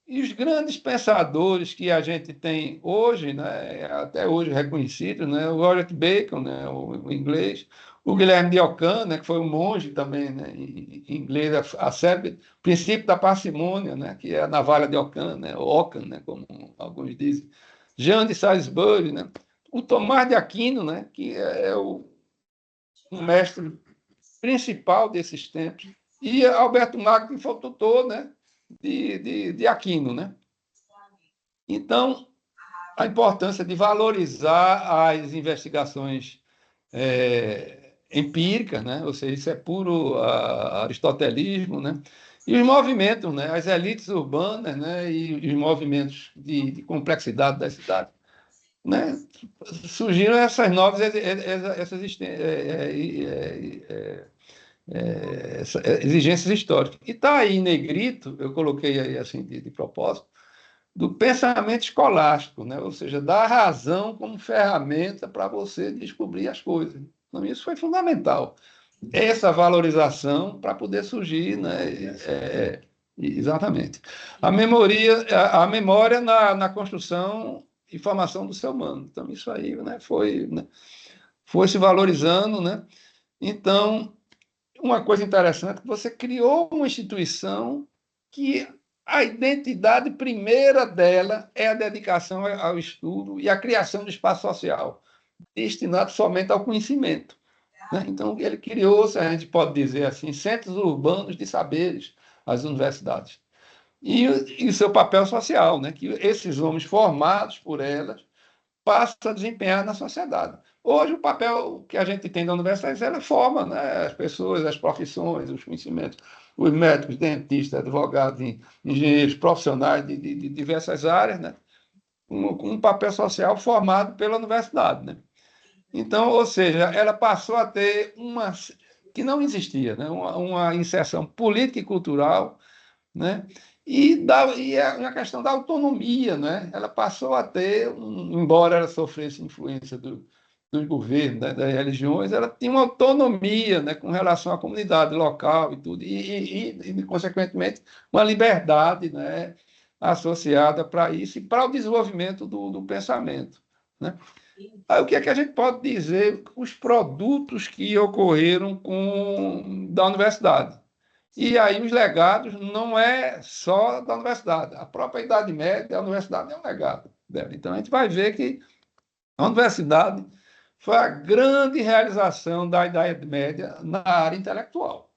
[SPEAKER 2] E os grandes pensadores que a gente tem hoje, né, até hoje reconhecidos, né, o Robert Bacon, né, o inglês, o Guilherme de Ockham, né, que foi um monge também, né, em inglês, a célebre princípio da parcimônia, né, que é a navalha de Ockham, né, Ockham, né, como alguns dizem, Jean de Salisbury, né, o Tomás de Aquino, né, que é o mestre principal desses tempos, e Alberto Magno, que foi o tutor, né, de Aquino. Né? Então, a importância de valorizar as investigações empíricas, né? Ou seja, isso é puro aristotelismo, né? E os movimentos, né? As elites urbanas, né? E os movimentos de complexidade da cidade. Né? Surgiram essas novas exigências históricas. E está aí em negrito, eu coloquei aí assim de propósito, do pensamento escolástico, né? Ou seja, da razão como ferramenta para você descobrir as coisas. Então, isso foi fundamental. Essa valorização para poder surgir, né? Exatamente. A memória na construção e formação do ser humano. Então, isso aí, né, foi se valorizando. Né? Então, uma coisa interessante é que você criou uma instituição que a identidade primeira dela é a dedicação ao estudo e à criação de espaço social, destinado somente ao conhecimento, né? Então, ele criou, se a gente pode dizer assim, centros urbanos de saberes, as universidades. E seu papel social, né? Que esses homens formados por elas passam a desempenhar na sociedade. Hoje, o papel que a gente tem da universidade, ela forma, né, as pessoas, as profissões, os conhecimentos, os médicos, dentistas, advogados, engenheiros, profissionais de diversas áreas, né, com um papel social formado pela universidade, né? Então, ou seja, ela passou a ter uma que não existia, né, uma inserção política e cultural, né? E a questão da autonomia, né? Ela passou a ter, embora ela sofresse influência dos governos, né, das religiões, ela tinha uma autonomia, né, com relação à comunidade local e tudo, consequentemente, uma liberdade, né, associada para isso e para o desenvolvimento do pensamento, né? Aí, o que é que a gente pode dizer os produtos que ocorreram da universidade? E aí os legados não é só da universidade. A própria Idade Média, a universidade é um legado dela. Então, a gente vai ver que a universidade foi a grande realização da Idade Média na área intelectual.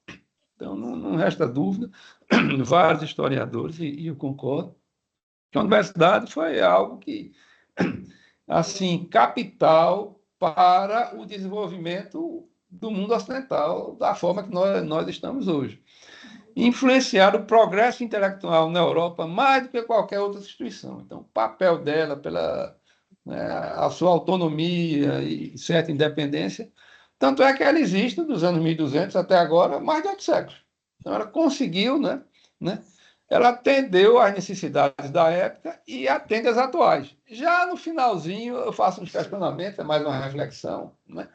[SPEAKER 2] Então, não resta dúvida, vários historiadores, e eu concordo, que a universidade foi algo que, assim, capital para o desenvolvimento do mundo ocidental, da forma que nós estamos hoje. Influenciar o progresso intelectual na Europa mais do que qualquer outra instituição. Então, o papel dela pela, né, a sua autonomia e certa independência, tanto é que ela existe dos anos 1200 até agora, mais de 8 séculos. Então, ela conseguiu, né, ela atendeu às necessidades da época e atende às atuais. Já no finalzinho, eu faço uns questionamentos, é mais uma reflexão, né?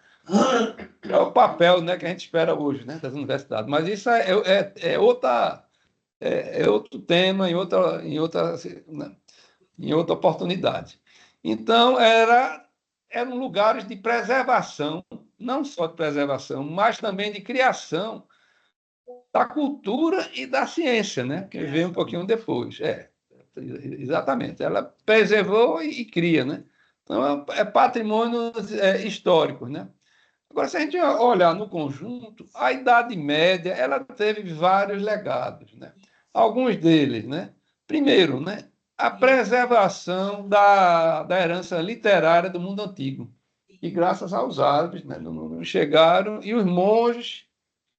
[SPEAKER 2] É o papel, né, que a gente espera hoje, né, das universidades. Mas isso é outro tema, né, em outra oportunidade. Então, eram lugares de preservação, não só de preservação, mas também de criação da cultura e da ciência, né, que veio um pouquinho depois. Exatamente. Ela preservou e cria, né? Então, é patrimônio histórico, né? Agora, se a gente olhar no conjunto, a Idade Média ela teve vários legados, né? Alguns deles, né? Primeiro, né? A preservação da herança literária do mundo antigo. E graças aos árabes, né? Não chegaram, e os monges,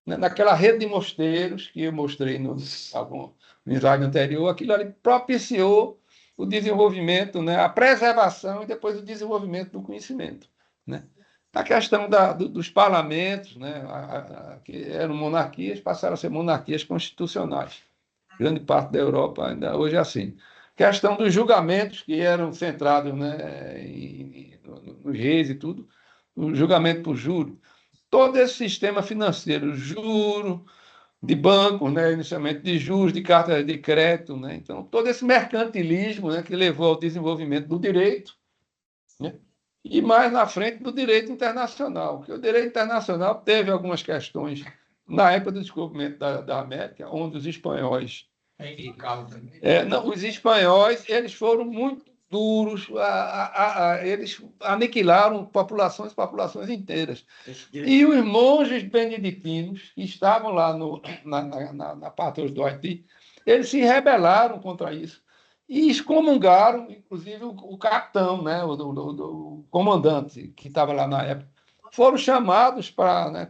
[SPEAKER 2] né? Naquela rede de mosteiros que eu mostrei no slide anterior, aquilo ali propiciou o desenvolvimento, né? A preservação e depois o desenvolvimento do conhecimento, né? A questão dos parlamentos, né, que eram monarquias, passaram a ser monarquias constitucionais. Grande parte da Europa ainda hoje é assim. Questão dos julgamentos, que eram centrados, né, nos reis e tudo, o julgamento por júri. Todo esse sistema financeiro, juro de bancos, né, inicialmente de juros, de cartas de crédito, né, então todo esse mercantilismo, né, que levou ao desenvolvimento do direito, né, e mais na frente do direito internacional, porque o direito internacional teve algumas questões na época do descobrimento da América, onde os espanhóis... não, os espanhóis eles foram muito duros, eles aniquilaram populações inteiras. E os monges beneditinos, que estavam lá na parte do Haiti, eles se rebelaram contra isso e excomungaram, inclusive, o capitão, né, o comandante que estava lá na época. Foram chamados para... Né,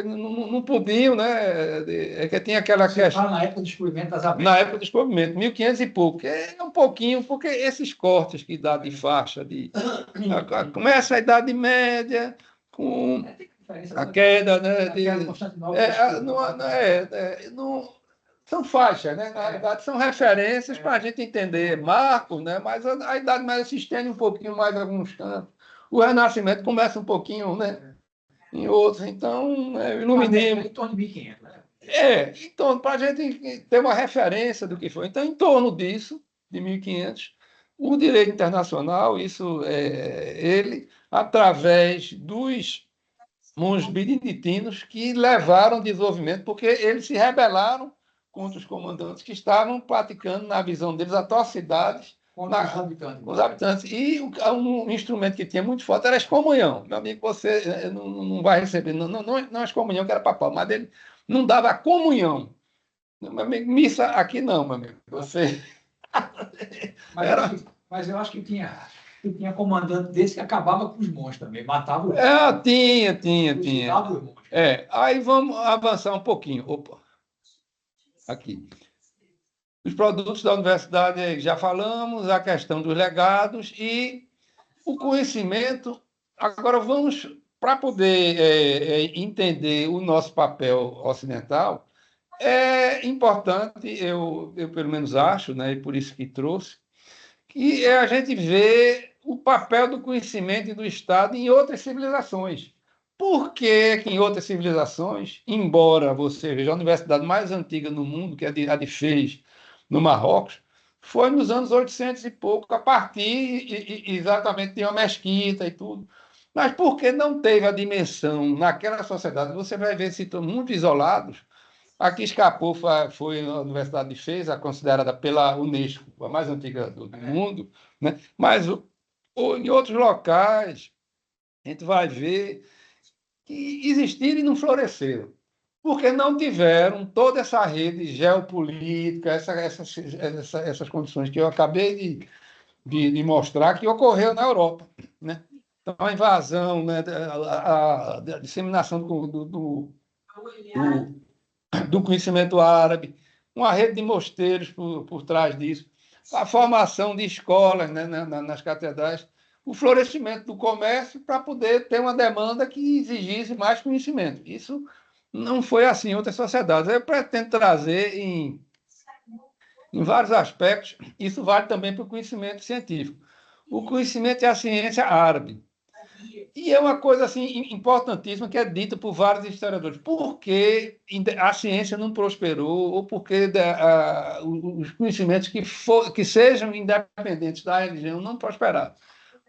[SPEAKER 2] não podiam, né? Que tinha aquela questão...
[SPEAKER 4] Na época do descobrimento das Américas.
[SPEAKER 2] Na época do descobrimento, 1500 e pouco. É um pouquinho, porque esses cortes que dá de faixa, começa a Idade Média, com a queda, né? Não, são faixas, né? Na realidade, são referências para a gente entender marcos, né? Mas a Idade Média se estende um pouquinho mais em alguns cantos. O Renascimento começa um pouquinho, né, em outros. Então, o Iluminismo...
[SPEAKER 4] Em torno de 1500, né?
[SPEAKER 2] Então, para a gente ter uma referência do que foi. Então, em torno disso, de 1500, o direito internacional, ele, através dos monges beneditinos que levaram desenvolvimento, porque eles se rebelaram contra os comandantes que estavam praticando, na visão deles, atrocidades
[SPEAKER 4] Contra os habitantes.
[SPEAKER 2] com os habitantes. E um instrumento que tinha muito forte era a excomunhão. Meu amigo, você não vai receber, não a excomunhão que era papal, mas ele não dava a comunhão. Meu amigo, missa aqui não, meu amigo. Você...
[SPEAKER 4] Mas eu acho que tinha comandante desse que acabava com os monstros também, matava os
[SPEAKER 2] Tinha.
[SPEAKER 4] fusilava os monstros.
[SPEAKER 2] Aí vamos avançar um pouquinho. Opa, aqui. Os produtos da universidade, já falamos, a questão dos legados e o conhecimento. Agora vamos, para poder entender o nosso papel ocidental, é importante, eu pelo menos acho, né, e por isso que trouxe, que é a gente ver o papel do conhecimento e do Estado em outras civilizações. Por que que em outras civilizações, embora você veja a universidade mais antiga no mundo, que é a de Fez, no Marrocos, foi nos anos 800 e pouco, a partir exatamente de uma mesquita e tudo. Mas por que não teve a dimensão naquela sociedade? Você vai ver se estão muito isolados. Aqui escapou foi a Universidade de Fez, considerada pela Unesco a mais antiga do mundo, né? Mas em outros locais, a gente vai ver que existiram e não floresceram, porque não tiveram toda essa rede geopolítica, essas condições que eu acabei de mostrar que ocorreu na Europa, né? Então, a invasão, né, a disseminação do conhecimento árabe, uma rede de mosteiros por trás disso, a formação de escolas, né, nas catedrais, o florescimento do comércio para poder ter uma demanda que exigisse mais conhecimento. Isso não foi assim em outras sociedades. Eu pretendo trazer em vários aspectos, isso vale também para o conhecimento científico. O conhecimento é a ciência árabe. E é uma coisa assim importantíssima que é dita por vários historiadores. Por que a ciência não prosperou ou por que os conhecimentos que sejam independentes da religião não prosperaram?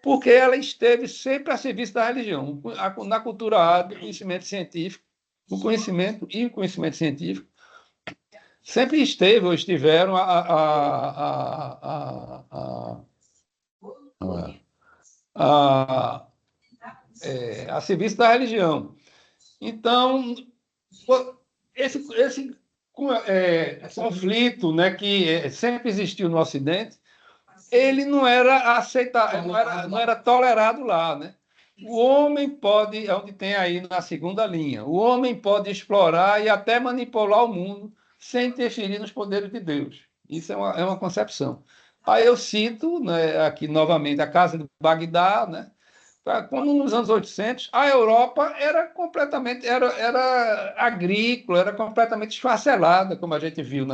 [SPEAKER 2] Porque ela esteve sempre a serviço da religião. Na cultura árabe, o conhecimento científico, o conhecimento científico sempre esteve ou estiveram a serviço da religião. Então, esse conflito, né, que sempre existiu no Ocidente, ele não era aceitado, não era tolerado lá, né? O homem pode, é onde tem aí na segunda linha, o homem pode explorar e até manipular o mundo sem interferir nos poderes de Deus. Isso é uma concepção. Aí eu cito, né, aqui novamente a Casa de Bagdá, né? Quando nos anos 800, a Europa era completamente era agrícola, era completamente esfacelada, como a gente viu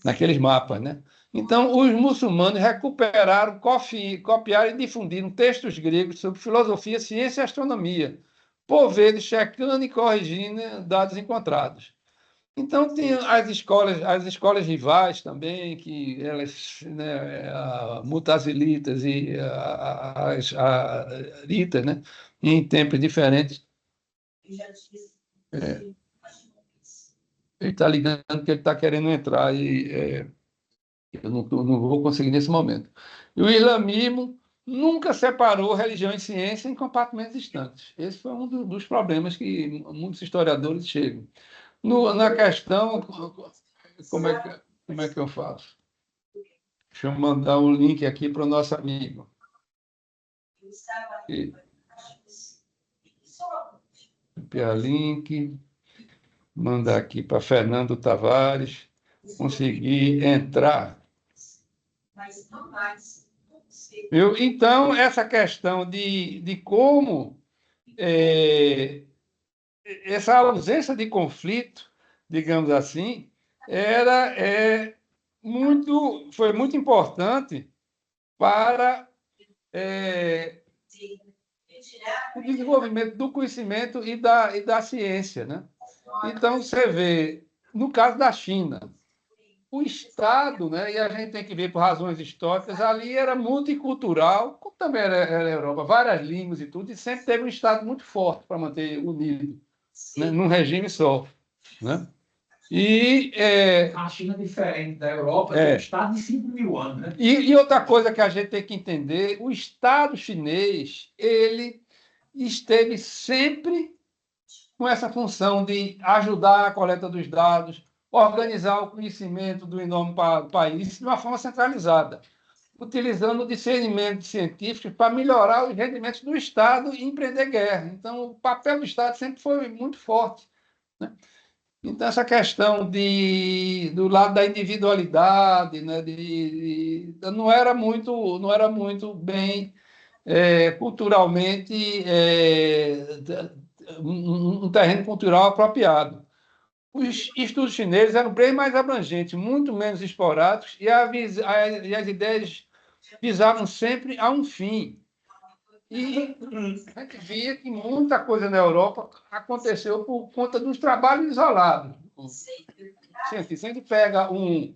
[SPEAKER 2] naqueles mapas, né? Então, os muçulmanos recuperaram, copiaram e difundiram textos gregos sobre filosofia, ciência e astronomia, por vezes checando e corrigindo dados encontrados. Então, tem as escolas rivais também, que elas, né, mutazilitas e as aritas, né, em tempos diferentes. Ele está ligando que ele está querendo entrar e eu não vou conseguir nesse momento. E o islamismo nunca separou religião e ciência em compartimentos distantes. Esse foi um dos problemas que muitos historiadores chegam. Na questão, como é que eu faço? Deixa eu mandar um link aqui para o nosso amigo. Copiar link, mandar aqui para Fernando Tavares, conseguir entrar. Então, essa questão de como essa ausência de conflito, digamos assim, foi muito importante para o desenvolvimento do conhecimento e da ciência, né? Então, você vê, no caso da China, o Estado, né, e a gente tem que ver por razões históricas, ali era multicultural, como também era a Europa, várias línguas e tudo, e sempre teve um Estado muito forte para manter unido, né, num regime só, né?
[SPEAKER 4] A China é diferente da Europa, tem um Estado de 5.000 anos, né?
[SPEAKER 2] E outra coisa que a gente tem que entender, o Estado chinês, ele esteve sempre com essa função de ajudar a coleta dos dados, organizar o conhecimento do enorme país de uma forma centralizada, utilizando discernimentos científicos para melhorar os rendimentos do Estado e empreender guerra. Então, o papel do Estado sempre foi muito forte, né? Então, essa questão do lado da individualidade, né, não era muito bem culturalmente um terreno cultural apropriado. Os estudos chineses eram bem mais abrangentes, muito menos esporádicos, e as ideias visavam sempre a um fim. E a gente via que muita coisa na Europa aconteceu por conta dos trabalhos isolados. Se a gente pega um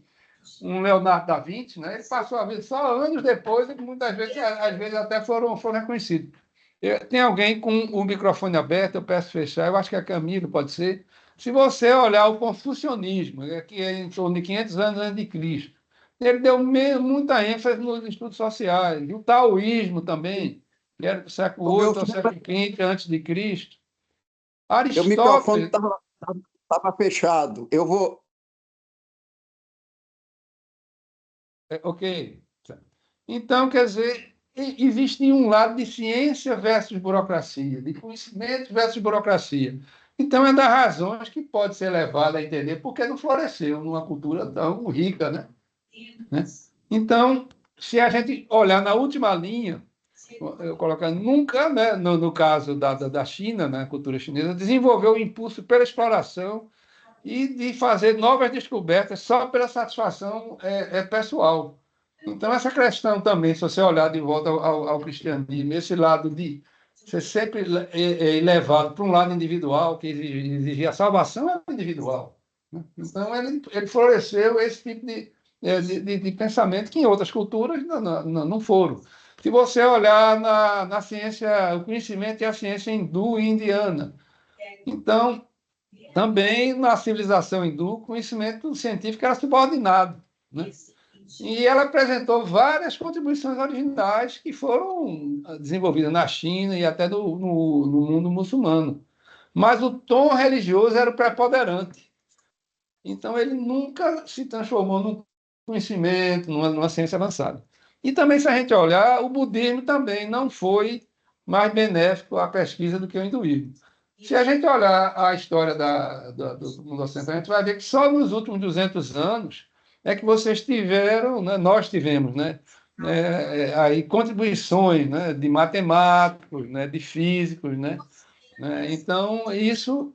[SPEAKER 2] Leonardo da Vinci, né, ele passou a vida só anos depois, e muitas vezes, às vezes até foram reconhecidos. Tem alguém com o microfone aberto, eu peço fechar, eu acho que é Camilo, pode ser. Se você olhar o confucionismo, que é em torno de 500 anos antes de Cristo, ele deu muita ênfase nos estudos sociais, e o taoísmo também, que era do século VIII ao século V antes de Cristo.
[SPEAKER 5] O microfone estava fechado. Eu vou...
[SPEAKER 2] Ok. Então, quer dizer, existe um lado de ciência versus burocracia, de conhecimento versus burocracia. Então, é das razões que pode ser levado a entender porque não floresceu numa cultura tão rica, né? Então, se a gente olhar na última linha, eu colocando, nunca, né, no caso da China, né, a cultura chinesa, desenvolveu o impulso pela exploração e de fazer novas descobertas só pela satisfação pessoal. Então, essa questão também, se você olhar de volta ao cristianismo, esse lado de ser sempre levado para um lado individual, que exigia a salvação é individual, né? Então, ele floresceu esse tipo de pensamento que em outras culturas não foram. Se você olhar na ciência, o conhecimento e a ciência hindu e indiana, então, também na civilização hindu, o conhecimento científico era subordinado, né? E ela apresentou várias contribuições originais que foram desenvolvidas na China e até no mundo muçulmano. Mas o tom religioso era o preponderante. Então, ele nunca se transformou num conhecimento, numa ciência avançada. E também, se a gente olhar, o budismo também não foi mais benéfico à pesquisa do que o hinduísmo. Se a gente olhar a história do mundo ocidental, a gente vai ver que só nos últimos 200 anos é que vocês tiveram, né, nós tivemos, né, aí contribuições, né, de matemáticos, né, de físicos, né? Então, isso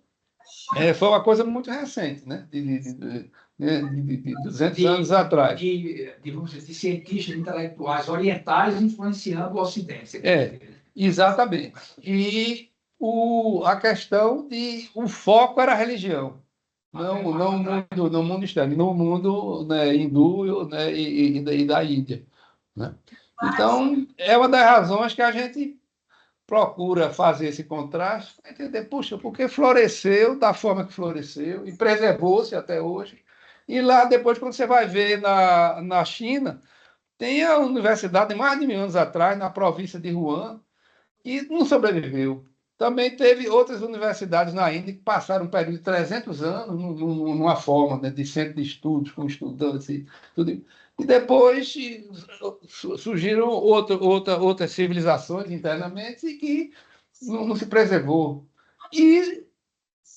[SPEAKER 2] foi uma coisa muito recente, né, de 200 anos atrás.
[SPEAKER 4] De cientistas intelectuais orientais influenciando o Ocidente.
[SPEAKER 2] Exatamente. E a questão o foco era a religião. Não no mundo externo, no mundo, né, hindu, né, e da Índia, né? Então, é uma das razões que a gente procura fazer esse contraste, para entender, puxa, porque floresceu da forma que floresceu e preservou-se até hoje. E lá, depois, quando você vai ver na China, tem a universidade, mais de 1000 anos atrás, na província de Wuhan, e não sobreviveu. Também teve outras universidades na Índia que passaram um período de 300 anos numa forma, né, de centro de estudos, com estudantes e tudo. E depois surgiram outras civilizações internamente e que não se preservou. E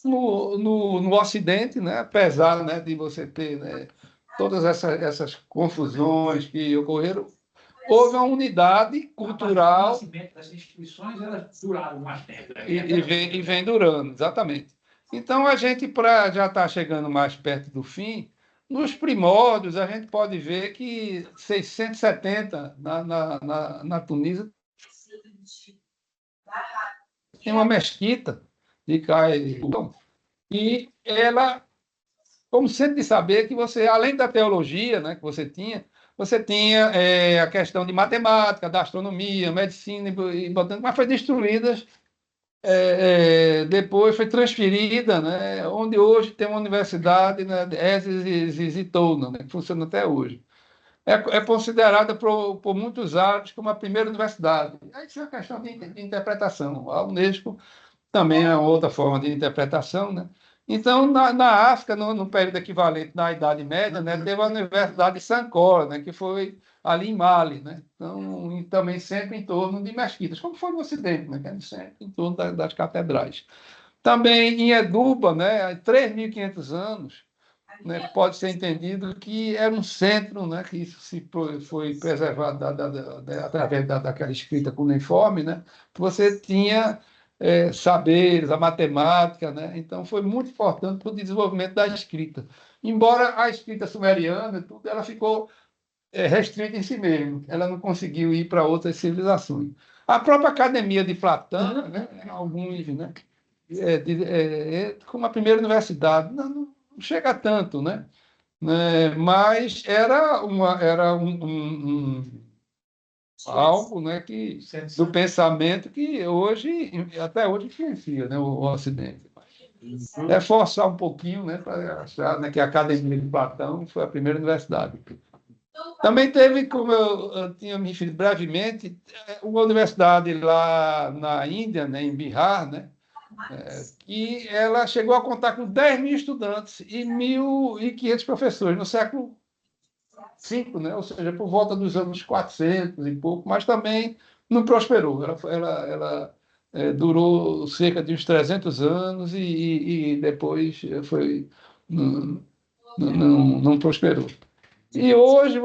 [SPEAKER 2] no Ocidente, né, apesar, né, de você ter, né, todas essas confusões que ocorreram, houve uma unidade cultural.
[SPEAKER 4] O nascimento das instituições, elas duraram mais tempo.
[SPEAKER 2] E vem durando, exatamente. Então, a gente, já está chegando mais perto do fim, nos primórdios, a gente pode ver que 670, na Tunísia, tem uma mesquita de Cairo, e ela, como centro de saber, que você, além da teologia, né, que você tinha a questão de matemática, da astronomia, medicina e botânica, mas foi destruída depois foi transferida, né, onde hoje tem uma universidade, né, Zizitona, né, que funciona até hoje. É considerada por muitos árbitros como a primeira universidade. Aí isso é uma questão de interpretação. A Unesco também é outra forma de interpretação, né? Então, na África, no período equivalente na Idade Média, né, teve a Universidade de Sankora, né, que foi ali em Mali, né? Então, e também sempre em torno de mesquitas, como foi no Ocidente, né, que é sempre em torno das catedrais. Também em Eduba, né, há 3.500 anos, né, pode ser entendido que era um centro, né, que isso foi preservado através daquela escrita cuneiforme, né, que você tinha saberes, a matemática, né, então foi muito importante para o desenvolvimento da escrita. Embora a escrita sumeriana, tudo, ela ficou restrita em si mesma, ela não conseguiu ir para outras civilizações. A própria Academia de Platão, né, alguns, né, como a primeira universidade, não chega a tanto, né? Mas algo, né, do pensamento que hoje, até hoje, influencia, né, o Ocidente. É forçar um pouquinho, né, para achar, né, que a Academia de Platão foi a primeira universidade. Também teve, como eu tinha me referido brevemente, uma universidade lá na Índia, né, em Bihar, né, que ela chegou a contar com 10.000 estudantes e 1.500 professores no século V, né? Ou seja, por volta dos anos 400 e pouco, mas também não prosperou. Ela durou cerca de uns 300 anos e depois não prosperou. E hoje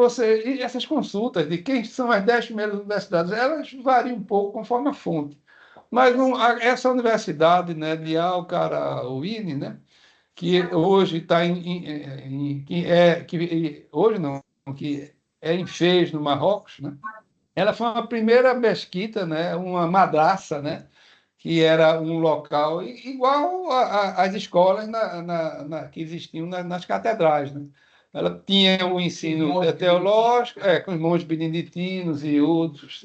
[SPEAKER 2] e essas consultas de quem são as 10 primeiras universidades, elas variam um pouco conforme a fonte. Mas essa universidade, né, de Al-Qarawiyyin, né, que hoje está hoje não, que é em Fez, no Marrocos, né, ela foi a primeira mesquita, né, uma madraça, né, que era um local igual às escolas que existiam nas catedrais, né. Ela tinha um ensino teológico, com os monges beneditinos e outros.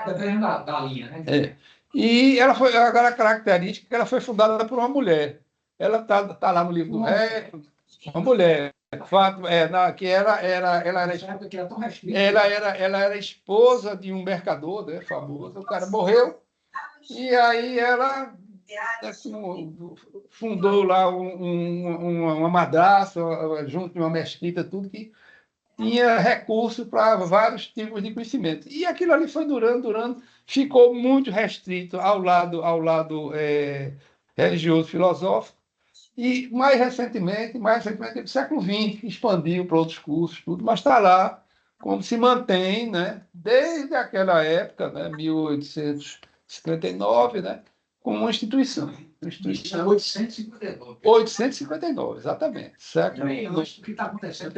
[SPEAKER 4] Dependendo da linha, né?
[SPEAKER 2] E ela foi, agora a característica é que ela foi fundada por uma mulher. Ela tá lá no livro do Recto, uma mulher. Fato, que ela era esposa de um mercador, né, famoso. O cara morreu e aí ela assim, fundou lá uma madraça junto de uma mesquita, tudo que tinha recurso para vários tipos de conhecimento. E aquilo ali foi durando, ficou muito restrito ao lado religioso filosófico. E mais recentemente, no século XX, expandiu para outros cursos, tudo, mas está lá, como se mantém, né, desde aquela época, né, 1859, né, como uma instituição.
[SPEAKER 4] 859.
[SPEAKER 2] 859, exatamente.
[SPEAKER 4] O que está acontecendo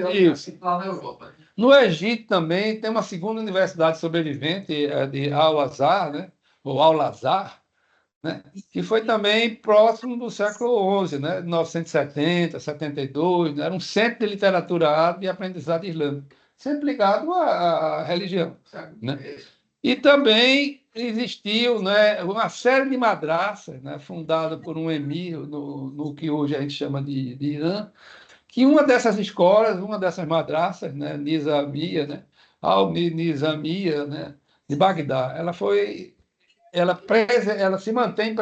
[SPEAKER 4] lá na Europa.
[SPEAKER 2] No Egito também tem uma segunda universidade sobrevivente, de Al-Azhar, né, ou Al-Azhar, né, que foi também próximo do século XI, né, 970, 72, né, era um centro de literatura árabe e aprendizado islâmico, sempre ligado à religião. Né? E também existiu, né, uma série de madraças, né, fundada por um emir no que hoje a gente chama de Irã, que uma dessas escolas, uma dessas madraças, né, Nizamia, né, Al-Nizamia, né, de Bagdá, ela se mantém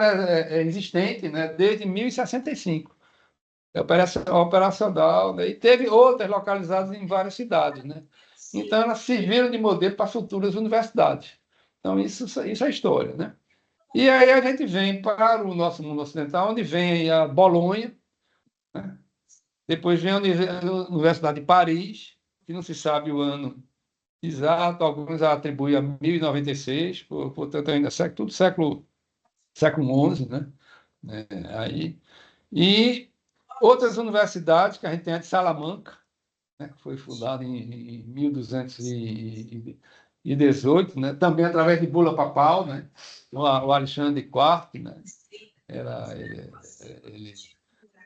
[SPEAKER 2] existente, né, desde 1065. É operacional, né, e teve outras localizadas em várias cidades. Né? Então, elas serviram de modelo para futuras universidades. Então, isso é história. Né? E aí a gente vem para o nosso mundo ocidental, onde vem a Bolonha, né? Depois vem a Universidade de Paris, que não se sabe o ano exato, alguns atribuem a 1096, portanto, ainda tudo século XI, né? Aí, e outras universidades, que a gente tem a de Salamanca, né, que foi fundada em 1218, né, também através de bula papal, né, o Alexandre IV, né, ele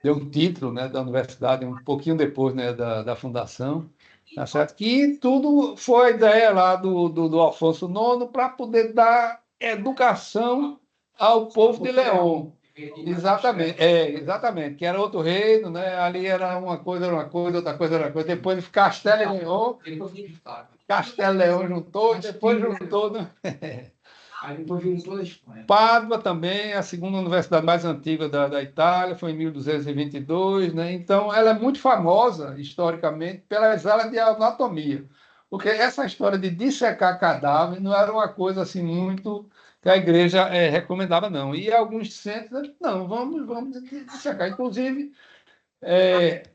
[SPEAKER 2] deu um título, né, da universidade um pouquinho depois, né, da fundação, tá certo? Que tudo foi a ideia lá do Afonso IX para poder dar educação ao povo de León. Exatamente, que era outro reino, né? Ali era uma coisa, outra coisa, outra coisa. Depois Castelo e León, Castelo e León juntou, depois juntou, né?
[SPEAKER 4] Aí depois juntou a Espanha.
[SPEAKER 2] Pádua também, a segunda universidade mais antiga da Itália, foi em 1222, né? Então, ela é muito famosa, historicamente, pelas aulas de anatomia. Porque essa história de dissecar cadáver não era uma coisa assim muito que a igreja recomendava, não. E alguns centros, não, vamos dissecar. Inclusive,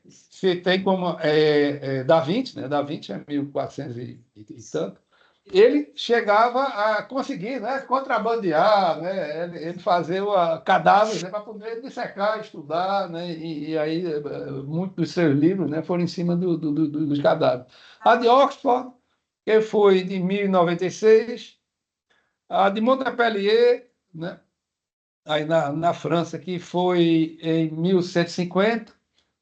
[SPEAKER 2] você tem como Da Vinci, né? Da Vinci é 1400 e tanto. Ele chegava a conseguir, né, contrabandear, né, ele fazer cadáveres, né, para poder dissecar, estudar, né, e aí muitos dos seus livros, né, foram em cima dos cadáveres. A de Oxford, que foi de 1096, a de Montpellier, né, aí na França, que foi em 1150,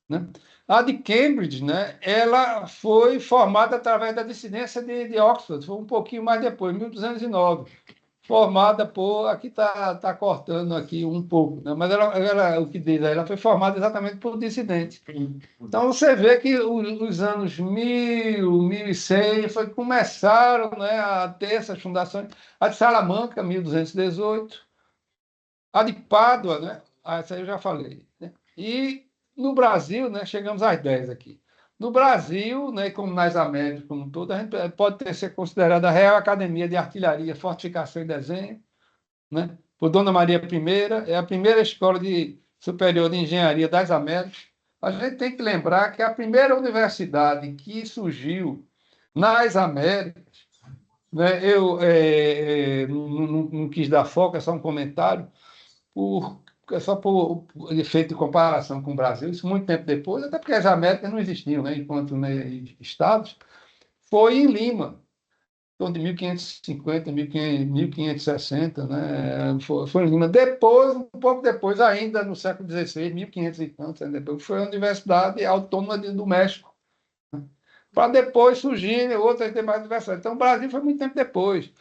[SPEAKER 2] né? A de Cambridge, né, ela foi formada através da dissidência de Oxford, foi um pouquinho mais depois, 1209, formada por... Aqui está cortando aqui um pouco, né, mas o que diz, ela foi formada exatamente por dissidentes. Então, você vê que os anos 1000, 1100 começaram, né, a ter essas fundações. A de Salamanca, 1218, a de Pádua, né, essa aí eu já falei, né, e no Brasil, né, chegamos às 10 aqui. No Brasil, né, como nas Américas como um todo, a gente pode ser considerada a Real Academia de Artilharia, Fortificação e Desenho, né, por Dona Maria I, é a primeira escola superior de engenharia das Américas. A gente tem que lembrar que a primeira universidade que surgiu nas Américas, né, eu não quis dar foco, é só um comentário, só por efeito de comparação com o Brasil, isso muito tempo depois, até porque as Américas não existiam, né, enquanto, né, estados, foi em Lima, então de 1550, 1560, né, foi em Lima. Depois, um pouco depois, ainda no século XVI, 1500 e tantos, depois, foi a Universidade Autônoma do México, né, para depois surgirem outras demais universidades. Então, o Brasil foi muito tempo depois.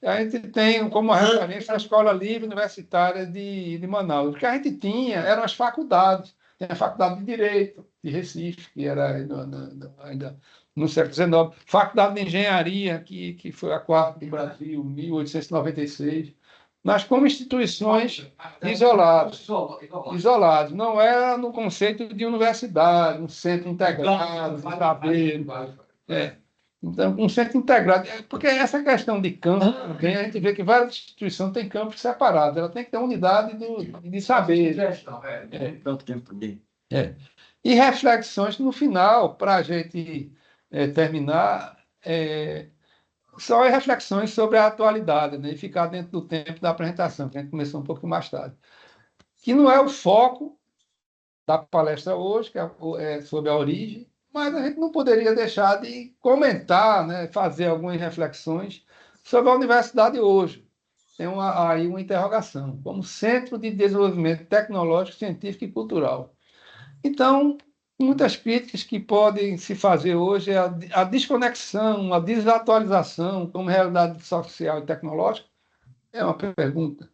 [SPEAKER 2] A gente tem como referência a Escola Livre Universitária de Manaus. O que a gente tinha eram as faculdades. Tem a Faculdade de Direito de Recife, que era ainda no século XIX. Faculdade de Engenharia, que foi a quarta do Brasil, 1896. Mas como instituições isoladas. Não era no conceito de universidade, um centro integrado, de saber. Então, um centro integrado, porque essa questão de campo, também, a gente vê que várias instituições têm campos separados, ela tem que ter unidade de saber. E reflexões no final, para a gente terminar, só reflexões sobre a atualidade, né, e ficar dentro do tempo da apresentação, que a gente começou um pouco mais tarde. Que não é o foco da palestra hoje, que é sobre a origem, mas a gente não poderia deixar de comentar, né, fazer algumas reflexões sobre a universidade hoje. Tem aí uma interrogação, como centro de desenvolvimento tecnológico, científico e cultural. Então, muitas críticas que podem se fazer hoje é a desconexão, a desatualização como realidade social e tecnológica, é uma pergunta.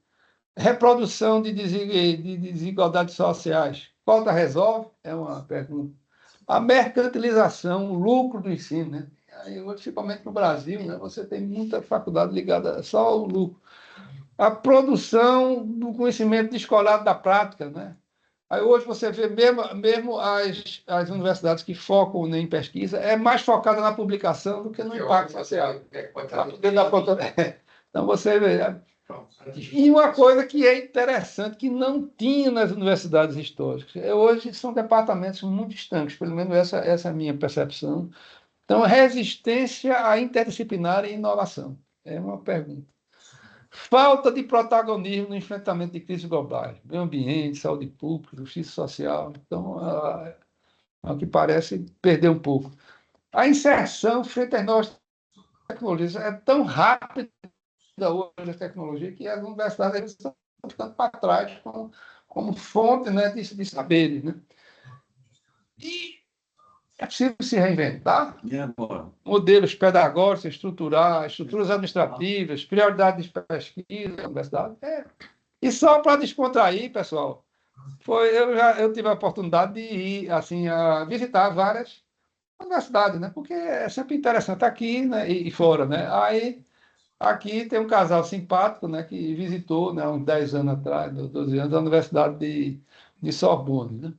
[SPEAKER 2] Reprodução de desigualdades sociais, falta resolve? É uma pergunta. A mercantilização, o lucro do ensino, né? Aí, principalmente no Brasil, né, você tem muita faculdade ligada só ao lucro. A produção do conhecimento descolado da prática, né? Aí hoje você vê mesmo as universidades que focam em pesquisa, é mais focada na publicação do que no impacto social. Então você vê. E uma coisa que é interessante, que não tinha nas universidades históricas, hoje são departamentos muito estanques, pelo menos essa é a minha percepção. Então, resistência à interdisciplinar e inovação. É uma pergunta. Falta de protagonismo no enfrentamento de crises globais, meio ambiente, saúde pública, justiça social. Então, ao que parece, perdeu um pouco. A inserção frente às novas tecnologias é tão rápida hoje a tecnologia que as universidades estão ficando para trás como fonte, né, de saberes. Né? E é possível se reinventar? Modelos pedagógicos, estruturais, estruturas administrativas, prioridades de pesquisa da universidade? E só para descontrair, pessoal, eu tive a oportunidade de ir assim, a visitar várias universidades, né? Porque é sempre interessante aqui, né? E fora, né? Aí aqui tem um casal simpático, né? Que visitou, né? Uns 10 anos atrás, 12 anos, a Universidade de Sorbonne, né?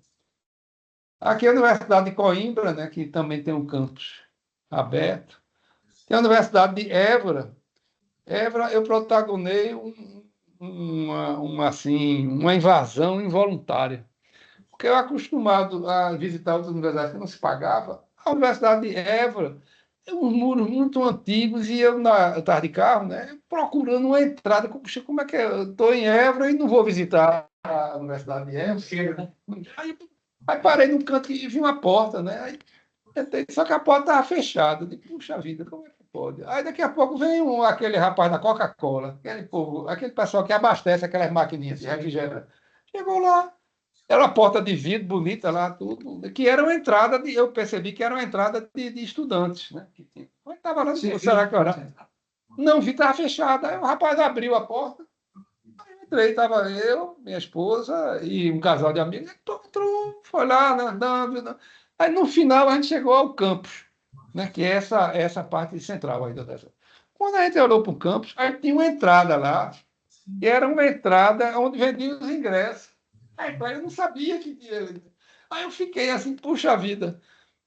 [SPEAKER 2] Aqui é a Universidade de Coimbra, né? Que também tem um campus aberto. Tem a Universidade de Évora. Évora, eu protagonei assim, uma invasão involuntária. Porque eu acostumado a visitar outras universidades que não se pagava, a Universidade de Évora, uns muros muito antigos, e eu estava de carro, né, procurando uma entrada. Puxa, como é que eu estou em Évora e não vou visitar a Universidade de Évora? Aí parei num canto e vi uma porta, né? Aí, só que a porta estava fechada. Eu digo, puxa vida, como é que pode? Aí daqui a pouco vem aquele rapaz da Coca-Cola, aquele povo, aquele pessoal que abastece aquelas maquininhas de refrigerante. Chegou lá, era uma porta de vidro bonita lá, tudo, que era uma entrada eu percebi que era uma entrada de estudantes, né? Eu estava lá, será que era? Não vi, estava fechada. Aí o rapaz abriu a porta, aí eu entrei, estava eu, minha esposa e um casal de amigos. Entrou, foi lá, né, andando. Aí no final a gente chegou ao campus, né? Que é essa parte central ainda dessa. Quando a gente olhou para o campus, aí tinha uma entrada lá, e era uma entrada onde vendiam os ingressos. Aí eu não sabia que tinha. Aí eu fiquei assim, puxa vida,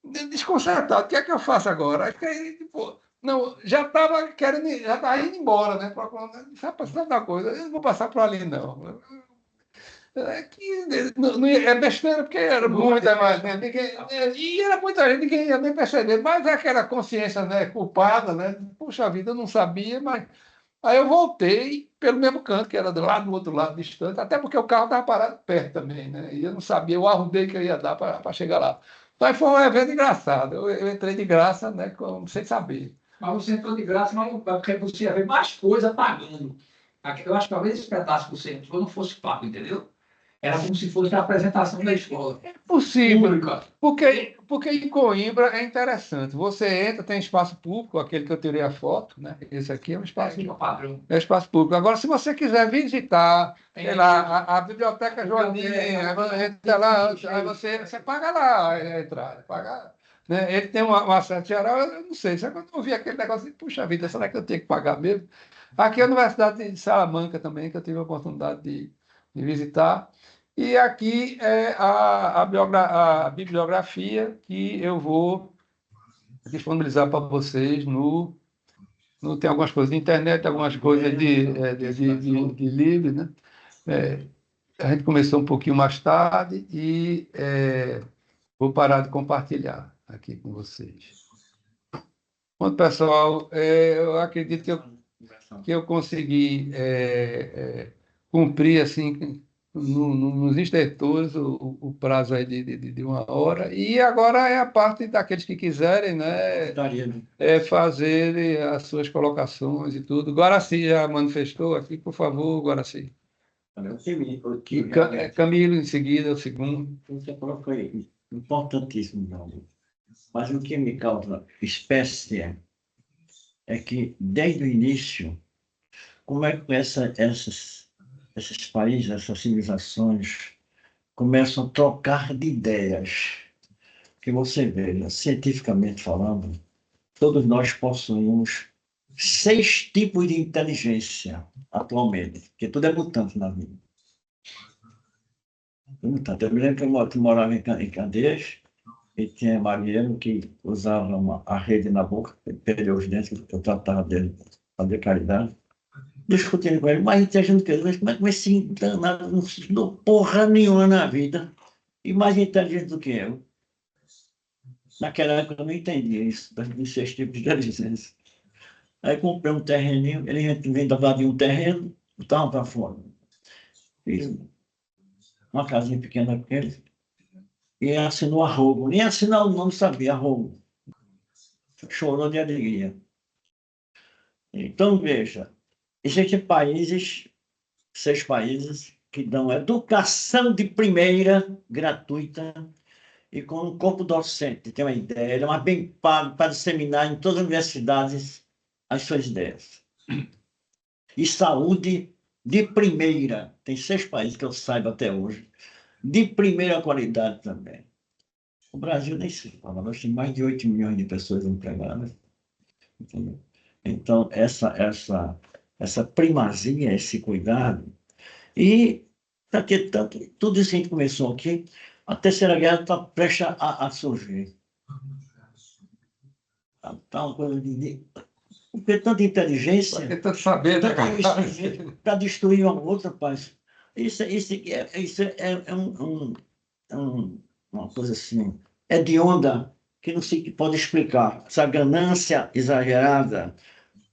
[SPEAKER 2] desconcertado. O que é que eu faço agora? Aí fiquei, tipo, não, já estava querendo, já estava indo embora, né? Sabe da coisa, eu não vou passar por ali, não. É, que, é besteira, porque era muita mais, né? E era muita gente, ninguém ia nem perceber, mas é aquela consciência, né, culpada, né? Puxa vida, eu não sabia, mas. Aí eu voltei pelo mesmo canto, que era lá do outro lado, distante, até porque o carro estava parado perto também, né? E eu não sabia o arrudei que eu ia dar para chegar lá. Mas foi um evento engraçado. Eu entrei de graça, né, sem saber.
[SPEAKER 4] Mas você entrou de graça, mas porque você ia ver mais coisa pagando. Eu acho que talvez esse pedaço que você entrou não fosse pago, entendeu? Era como se fosse a apresentação da escola.
[SPEAKER 2] É possível,
[SPEAKER 4] Pública.
[SPEAKER 2] porque em Coimbra é interessante. Você entra, tem espaço público, aquele que eu tirei a foto, né? Esse aqui é um espaço,
[SPEAKER 4] Padrão.
[SPEAKER 2] é um espaço público. Agora, se você quiser visitar, sei lá, a Biblioteca Joaninha, entra lá, aí você paga lá a entrada, paga, né? Ele tem uma certa geral, eu não sei. Só que eu não vi aquele negócio de, puxa vida, será que eu tenho que pagar mesmo? Aqui é a Universidade de Salamanca também, que eu tive a oportunidade de visitar. E aqui é a bibliografia que eu vou disponibilizar para vocês tem algumas coisas de internet, algumas coisas de livros, né? É, a gente começou um pouquinho mais tarde e vou parar de compartilhar aqui com vocês. Bom, pessoal, eu acredito que eu consegui cumprir assim nos instertores o prazo aí de 1 hora. E agora é a parte daqueles que quiserem, né, fazer as suas colocações e tudo. Guaraci já manifestou aqui, por favor, Guaraci. Camilo, em seguida, o segundo.
[SPEAKER 6] Você falou que foi importantíssimo, não. Mas o que me causa espécie é que, desde o início, como é que esses países, essas civilizações, começam a trocar de ideias? Que você veja, cientificamente falando, todos nós possuímos 6 tipos de inteligência atualmente, porque tudo é mutante na vida. Eu me lembro que eu morava em Candeias, e tinha marinheiro que usava a rede na boca, perdeu os dentes, eu tratava dele, fazer caridade. Discutindo com ele, mas entendendo que como é que esse danado não estudou porra nenhuma na vida, e mais inteligente do que eu? Naquela época eu não entendia isso, dos 6 tipos de inteligência. Aí comprei um terreninho, ele vem de um terreno, estava para fora. Fiz uma casinha pequena com ele, e assinou Arrogo. Nem assinar o nome sabia, Arrogo. Chorou de alegria. Então, veja, existem países, 6 países, que dão educação de primeira, gratuita, e com um corpo docente, tem uma ideia, mas bem pago para disseminar em todas as universidades as suas ideias. E saúde de primeira, tem 6 países que eu saiba até hoje, de primeira qualidade também. O Brasil nem se fala, nós temos mais de 8 milhões de pessoas empregadas. Entendeu? Então, essa primazia, esse cuidado, e daqui tanto, tudo isso que a gente começou aqui, a Terceira Guerra está prestes a surgir. Está uma coisa porque tanta inteligência,
[SPEAKER 2] Tentando saber, né?
[SPEAKER 6] para destruir uma outra paz. Isso uma coisa assim, é de onda que não se pode explicar. Essa ganância exagerada.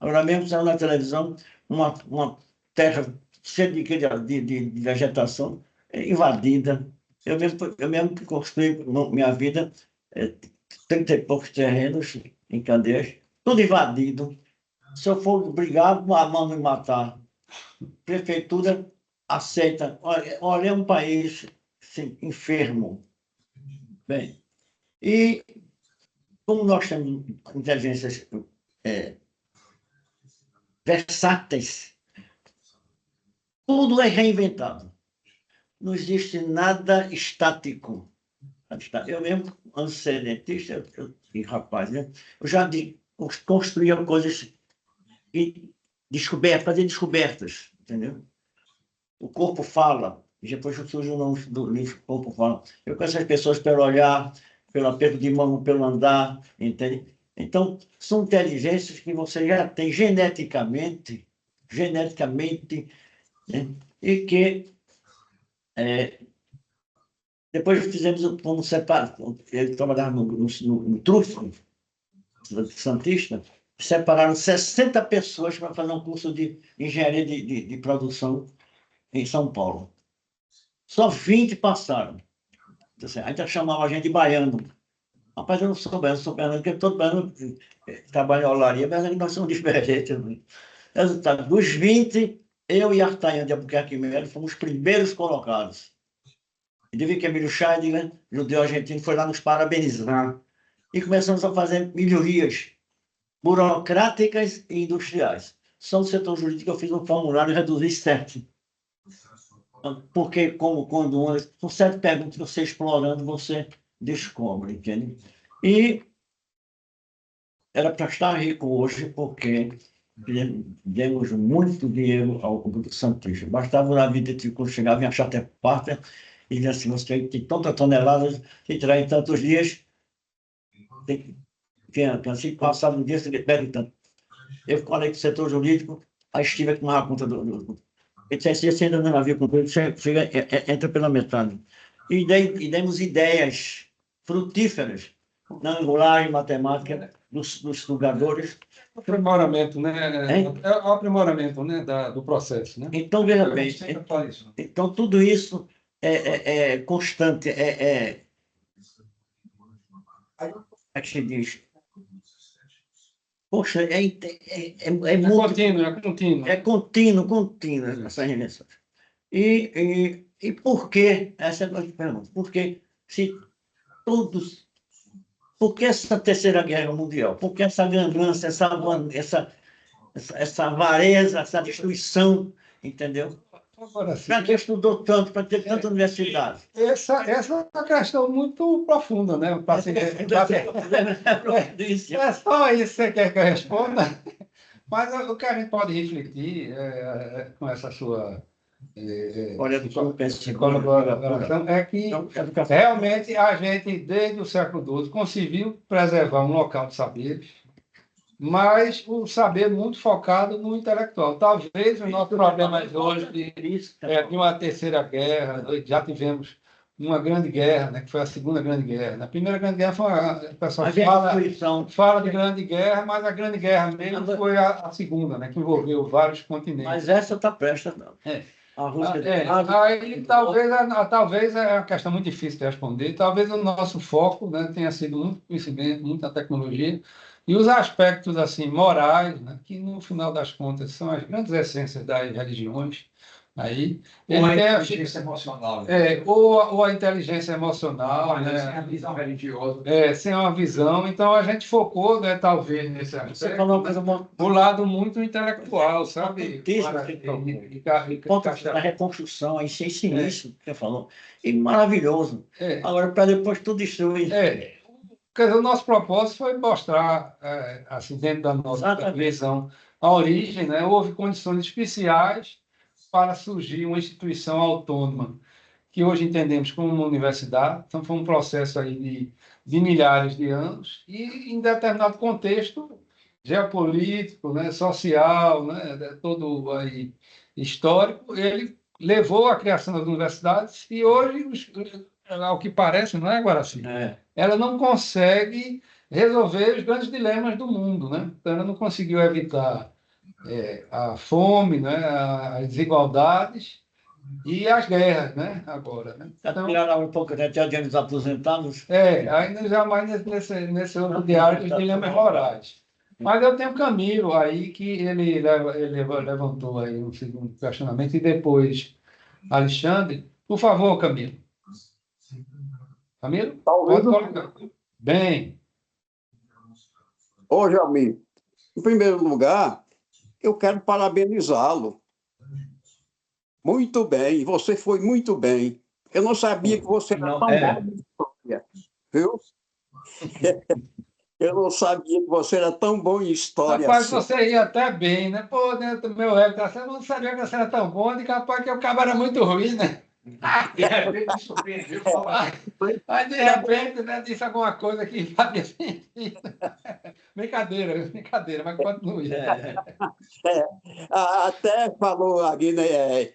[SPEAKER 6] Agora mesmo saiu na televisão uma terra cheia de vegetação invadida. Eu mesmo que construí minha vida, 30 e poucos terrenos em Candeias, tudo invadido. Se eu for brigar, a mão me matar. Prefeitura aceita. Olha, é um país assim, enfermo. Bem, e como nós temos inteligências versáteis, tudo é reinventado. Não existe nada estático. Eu mesmo, antes de ser dentista, e rapaz, né? Eu já construía coisas e fazer descobertas, entendeu? O corpo fala, e depois surge o nome do livro, o corpo fala. Eu conheço as pessoas pelo olhar, pelo aperto de mão, pelo andar, entende? Então, são inteligências que você já tem geneticamente, né? E que depois fizemos como separar. Ele trabalhava no Trufo, Santista, separaram 60 pessoas para fazer um curso de engenharia de produção em São Paulo. Só 20 passaram. Ainda chamava a gente de baiano. Rapaz, eu não sou baiano, porque todo baiano trabalha em olaria, mas nós somos diferentes. Resultado, dos 20, eu e Artayan de Albuquerque Melo fomos os primeiros colocados. E devia que Emílio Scheidegger, judeu argentino, foi lá nos parabenizar. E começamos a fazer melhorias burocráticas e industriais. Só no setor jurídico eu fiz um formulário e reduzi 7. Porque, quando são 7 perguntas que você explorando, você descobre, entende? E era para estar rico hoje, porque demos muito dinheiro ao Grupo Santista. Bastava na vida de quando chegava em Achaté Partner e dizia assim: você tem tantas toneladas, que tirar em tantos dias, assim, passado um dia, você perde tanto. Eu falei com o setor jurídico, a Estiva que tomava conta do ele disse: você ainda não havia concluído, entra pela metade. E demos ideias frutíferas na angulagem matemática dos sugadores.
[SPEAKER 2] Aprimoramento, né? É o aprimoramento, né, do processo, né?
[SPEAKER 6] Então, veja bem, então tudo isso é constante, é que se diz. Poxa, contínuo essa reinvenção. E por que? Essa é a grande pergunta. Porque se todos. Por que essa Terceira Guerra Mundial? Por que essa ganância, essa avareza, essa destruição, entendeu? Para que estudou tanto, para ter tanta universidade?
[SPEAKER 2] Essa é uma questão muito profunda, né? É só isso que você quer que eu responda? Mas o que a gente pode refletir com essa sua colaboração é que realmente a gente, desde o século XII, conseguiu preservar um local de saberes, mas o saber muito focado no intelectual. Talvez o nosso problema hoje de uma terceira guerra, já tivemos uma grande guerra, né, que foi a Segunda Grande Guerra. Na Primeira Grande Guerra o pessoal fala de Grande Guerra, mas a Grande Guerra mesmo foi a Segunda, né, que envolveu vários continentes.
[SPEAKER 6] Mas essa está presta, não.
[SPEAKER 2] Aí talvez é uma questão muito difícil de responder. Talvez o nosso foco, né, tenha sido muito conhecimento, muita tecnologia, e os aspectos assim morais, né, que no final das contas são as grandes essências das religiões, Aí,
[SPEAKER 4] Ou a
[SPEAKER 2] ele tem
[SPEAKER 4] inteligência emocional. Né?
[SPEAKER 2] ou a inteligência emocional,
[SPEAKER 4] Sem
[SPEAKER 2] né?
[SPEAKER 4] a visão religiosa.
[SPEAKER 2] Sem uma visão. Então, a gente focou, né, talvez, nesse
[SPEAKER 6] Você
[SPEAKER 2] aspecto,
[SPEAKER 6] falou uma
[SPEAKER 2] né,
[SPEAKER 6] coisa muito
[SPEAKER 2] o lado muito intelectual, sabe?
[SPEAKER 6] importantíssima que você tocou.
[SPEAKER 2] E
[SPEAKER 6] Ponto
[SPEAKER 2] Caixa-
[SPEAKER 6] da reconstrução, esse início que você falou. E maravilhoso.
[SPEAKER 2] é,
[SPEAKER 6] Agora, para depois tudo destruir.
[SPEAKER 2] Quer dizer, o nosso propósito foi mostrar, assim, dentro da nossa
[SPEAKER 6] Exatamente.
[SPEAKER 2] visão, a origem, né? Houve condições especiais para surgir uma instituição autônoma, que hoje entendemos como uma universidade. Então, foi um processo aí de milhares de anos e, em determinado contexto geopolítico, né, social, né, todo aí histórico, ele levou à criação das universidades e hoje, ao que parece, não é, Guaraci?
[SPEAKER 6] É.
[SPEAKER 2] Ela não consegue resolver os grandes dilemas do mundo, né? Então, ela não conseguiu evitar a fome, né? As desigualdades e as guerras, né? Agora, né? Então,
[SPEAKER 6] Tiraram um pouco até de dos aposentados.
[SPEAKER 2] ainda jamais nesse outro diário dos dilemas morais. Mas eu tenho um Camilo aí que ele levantou aí um segundo questionamento e depois Alexandre. Por favor, Camilo. Camilo?
[SPEAKER 5] Tá
[SPEAKER 2] Pode
[SPEAKER 5] ouvindo?
[SPEAKER 2] colocar. Bem.
[SPEAKER 5] Ô, Jamil, em primeiro lugar, eu quero parabenizá-lo. Muito bem, você foi muito bem. Eu não sabia que você era
[SPEAKER 6] Não,
[SPEAKER 5] tão bom em história, viu? Eu não sabia que você era tão bom em história
[SPEAKER 2] Rapaz,
[SPEAKER 5] assim.
[SPEAKER 2] você ia até bem, né? Pô, dentro do meu ego, eu não sabia que você era tão bom, e capaz que o cabo era muito ruim, né?
[SPEAKER 4] De repente, me surpreendeu.
[SPEAKER 2] Aí, de repente, né, disse alguma coisa que fazia sentido. Brincadeira, mas continue.
[SPEAKER 5] Até falou ali, né?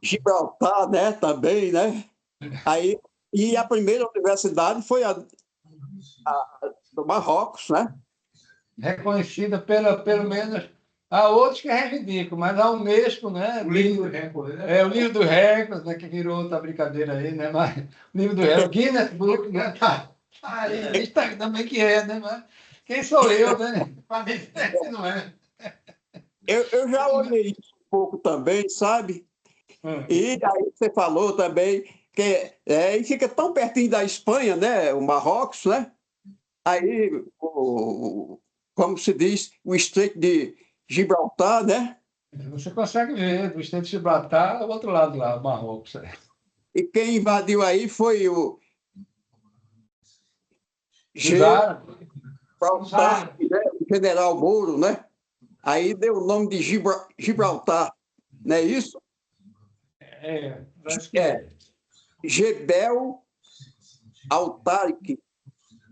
[SPEAKER 5] Gibraltar, né? Também, né? Aí, e a primeira universidade foi a do Marrocos, né?
[SPEAKER 2] Reconhecida pelo menos. Há outros que reivindicam, mas a Unesco, né?
[SPEAKER 4] O livro do recorde, né?
[SPEAKER 2] O livro do Records, né? Que virou outra brincadeira aí, né? Mas o livro do Records, Guinness Book, né? Aí está também que né? Mas quem sou eu, né? Para mim, não é.
[SPEAKER 5] Eu já olhei isso um pouco também, sabe? E aí você falou também que e fica tão pertinho da Espanha, né? O Marrocos, né? Aí, como se diz, o Estreito de Gibraltar, né?
[SPEAKER 2] Você consegue ver, do Estreito de Gibraltar, o outro lado lá, o Marrocos.
[SPEAKER 5] E quem invadiu aí foi o
[SPEAKER 2] Gibraltar,
[SPEAKER 5] né? O general Moro, né? Aí deu o nome de Gibraltar, não é isso?
[SPEAKER 2] Parece que é.
[SPEAKER 5] Gebel Altaric,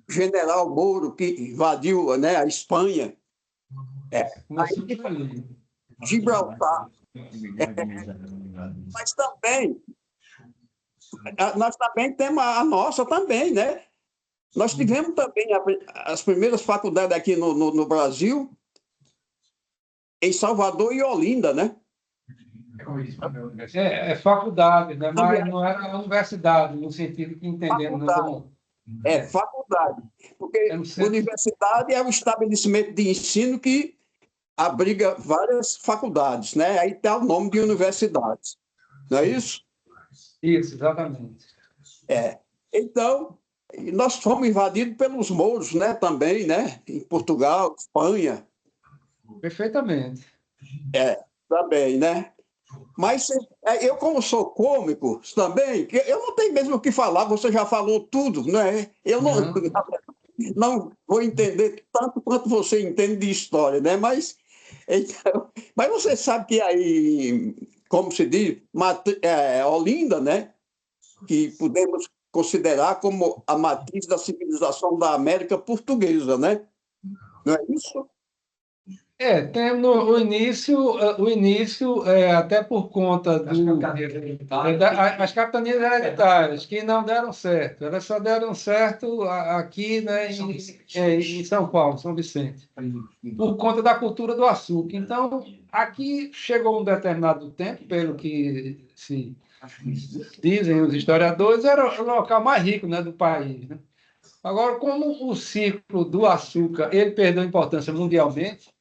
[SPEAKER 5] general Moro, que invadiu, né, a Espanha.
[SPEAKER 2] Começou por ali.
[SPEAKER 5] Gibraltar. Mas também, nós também temos a nossa também, né? Nós tivemos também as primeiras faculdades aqui no Brasil, em Salvador e Olinda, né?
[SPEAKER 2] Faculdade, né? Mas não era universidade, no sentido que entendemos.
[SPEAKER 5] Faculdade. Porque
[SPEAKER 2] centro...
[SPEAKER 5] universidade é um estabelecimento de ensino que abriga várias faculdades, né? Aí está o nome de universidades. Não é isso?
[SPEAKER 2] Isso, exatamente.
[SPEAKER 5] Então, nós fomos invadidos pelos mouros, né? Também, né? Em Portugal, Espanha.
[SPEAKER 2] Perfeitamente.
[SPEAKER 5] Também, né? Mas eu, como sou cômico também, eu não tenho mesmo o que falar, você já falou tudo, né? Eu não vou entender tanto quanto você entende de história, né? Mas você sabe que aí, como se diz, Olinda, né? Que podemos considerar como a matriz da civilização da América Portuguesa, né? Não é isso?
[SPEAKER 2] Tem o início, até por conta das capitanias hereditárias, que não deram certo. Elas só deram certo aqui, né, em São Paulo, São Vicente, por conta da cultura do açúcar. Então, aqui chegou um determinado tempo, pelo que se dizem os historiadores, era o local mais rico, né, do país, né? Agora, como o ciclo do açúcar ele perdeu importância mundialmente,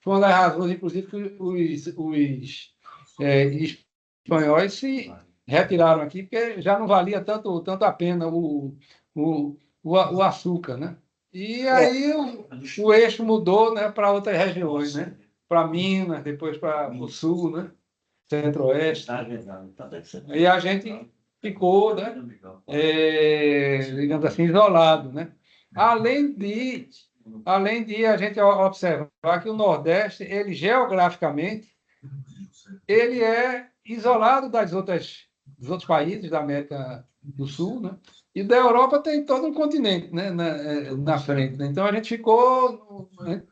[SPEAKER 2] foi uma das razões, inclusive, que os espanhóis se retiraram aqui, porque já não valia tanto a pena o açúcar, né? E aí o eixo mudou, né, para outras regiões, né? Para Minas, depois para o sul, né? Centro-Oeste. E a gente ficou, né, digamos assim, isolado, né? Além de a gente observar que o Nordeste, ele geograficamente, ele é isolado dos outros países da América do Sul, né? E da Europa tem todo um continente, né, na frente, né? Então a gente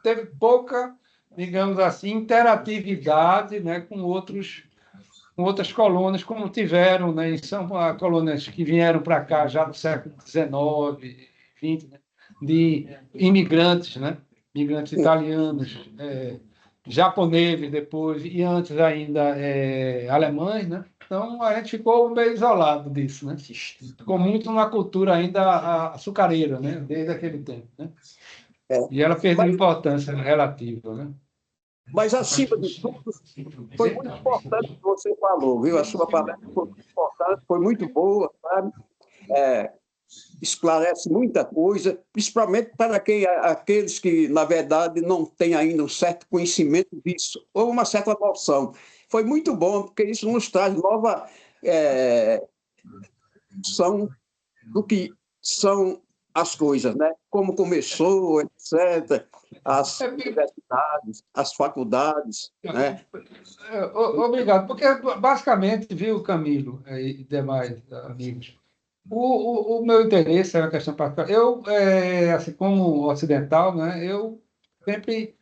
[SPEAKER 2] teve pouca, digamos assim, interatividade, né, com outras colônias, como tiveram, né, são colônias que vieram para cá já no século XIX, XX, né, de imigrantes, né, imigrantes italianos, japoneses depois, e antes ainda alemães, né? Então a gente ficou meio isolado disso, né? Ficou muito na cultura ainda açucareira, né? Desde aquele tempo, né? E ela perdeu importância relativa, né?
[SPEAKER 5] Mas, acima de tudo, foi muito importante o que você falou, viu? A sua palestra foi muito importante, foi muito boa, sabe? Esclarece muita coisa, principalmente para aqueles que, na verdade, não têm ainda um certo conhecimento disso, ou uma certa noção. Foi muito bom, porque isso nos traz nova noção do que são as coisas, né? Como começou, etc., as universidades, as faculdades, né?
[SPEAKER 2] Obrigado, porque basicamente, viu, Camilo e demais amigos, o meu interesse é uma questão particular. Eu, assim como ocidental, né, eu sempre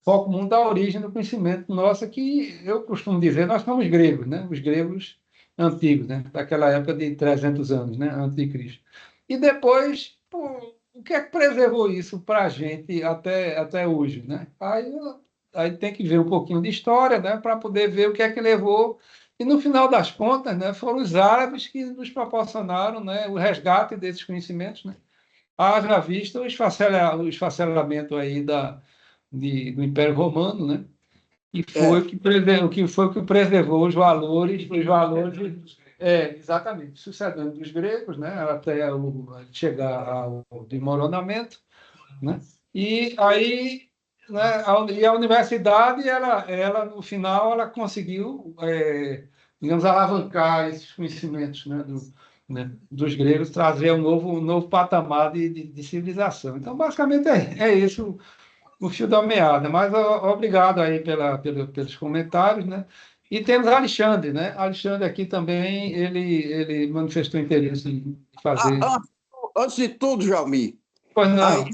[SPEAKER 2] foco muito da origem do conhecimento nosso, que eu costumo dizer, nós somos gregos, né? Os gregos antigos, né? Daquela época de 300 anos, né? Antes de Cristo. E depois, pô, o que é que preservou isso para a gente até hoje, né? Aí tem que ver um pouquinho de história, né? Para poder ver o que é que levou. E no final das contas, né? Foram os árabes que nos proporcionaram, né? O resgate desses conhecimentos, né? Haja vista o esfacelamento aí do Império Romano, né? E foi o que preservou os valores, exatamente, sucedendo dos gregos, né? Até chegar ao desmoronamento, né? E aí, né? A universidade, ela no final, ela conseguiu, digamos, alavancar esses conhecimentos, né, dos gregos, trazer um novo patamar de civilização. Então, basicamente, é esse o fio da meada. Mas obrigado aí pelos comentários, né? E temos Alexandre, né? Alexandre aqui também, ele manifestou interesse em fazer.
[SPEAKER 5] Antes de tudo, Jalmi,
[SPEAKER 2] Pois não.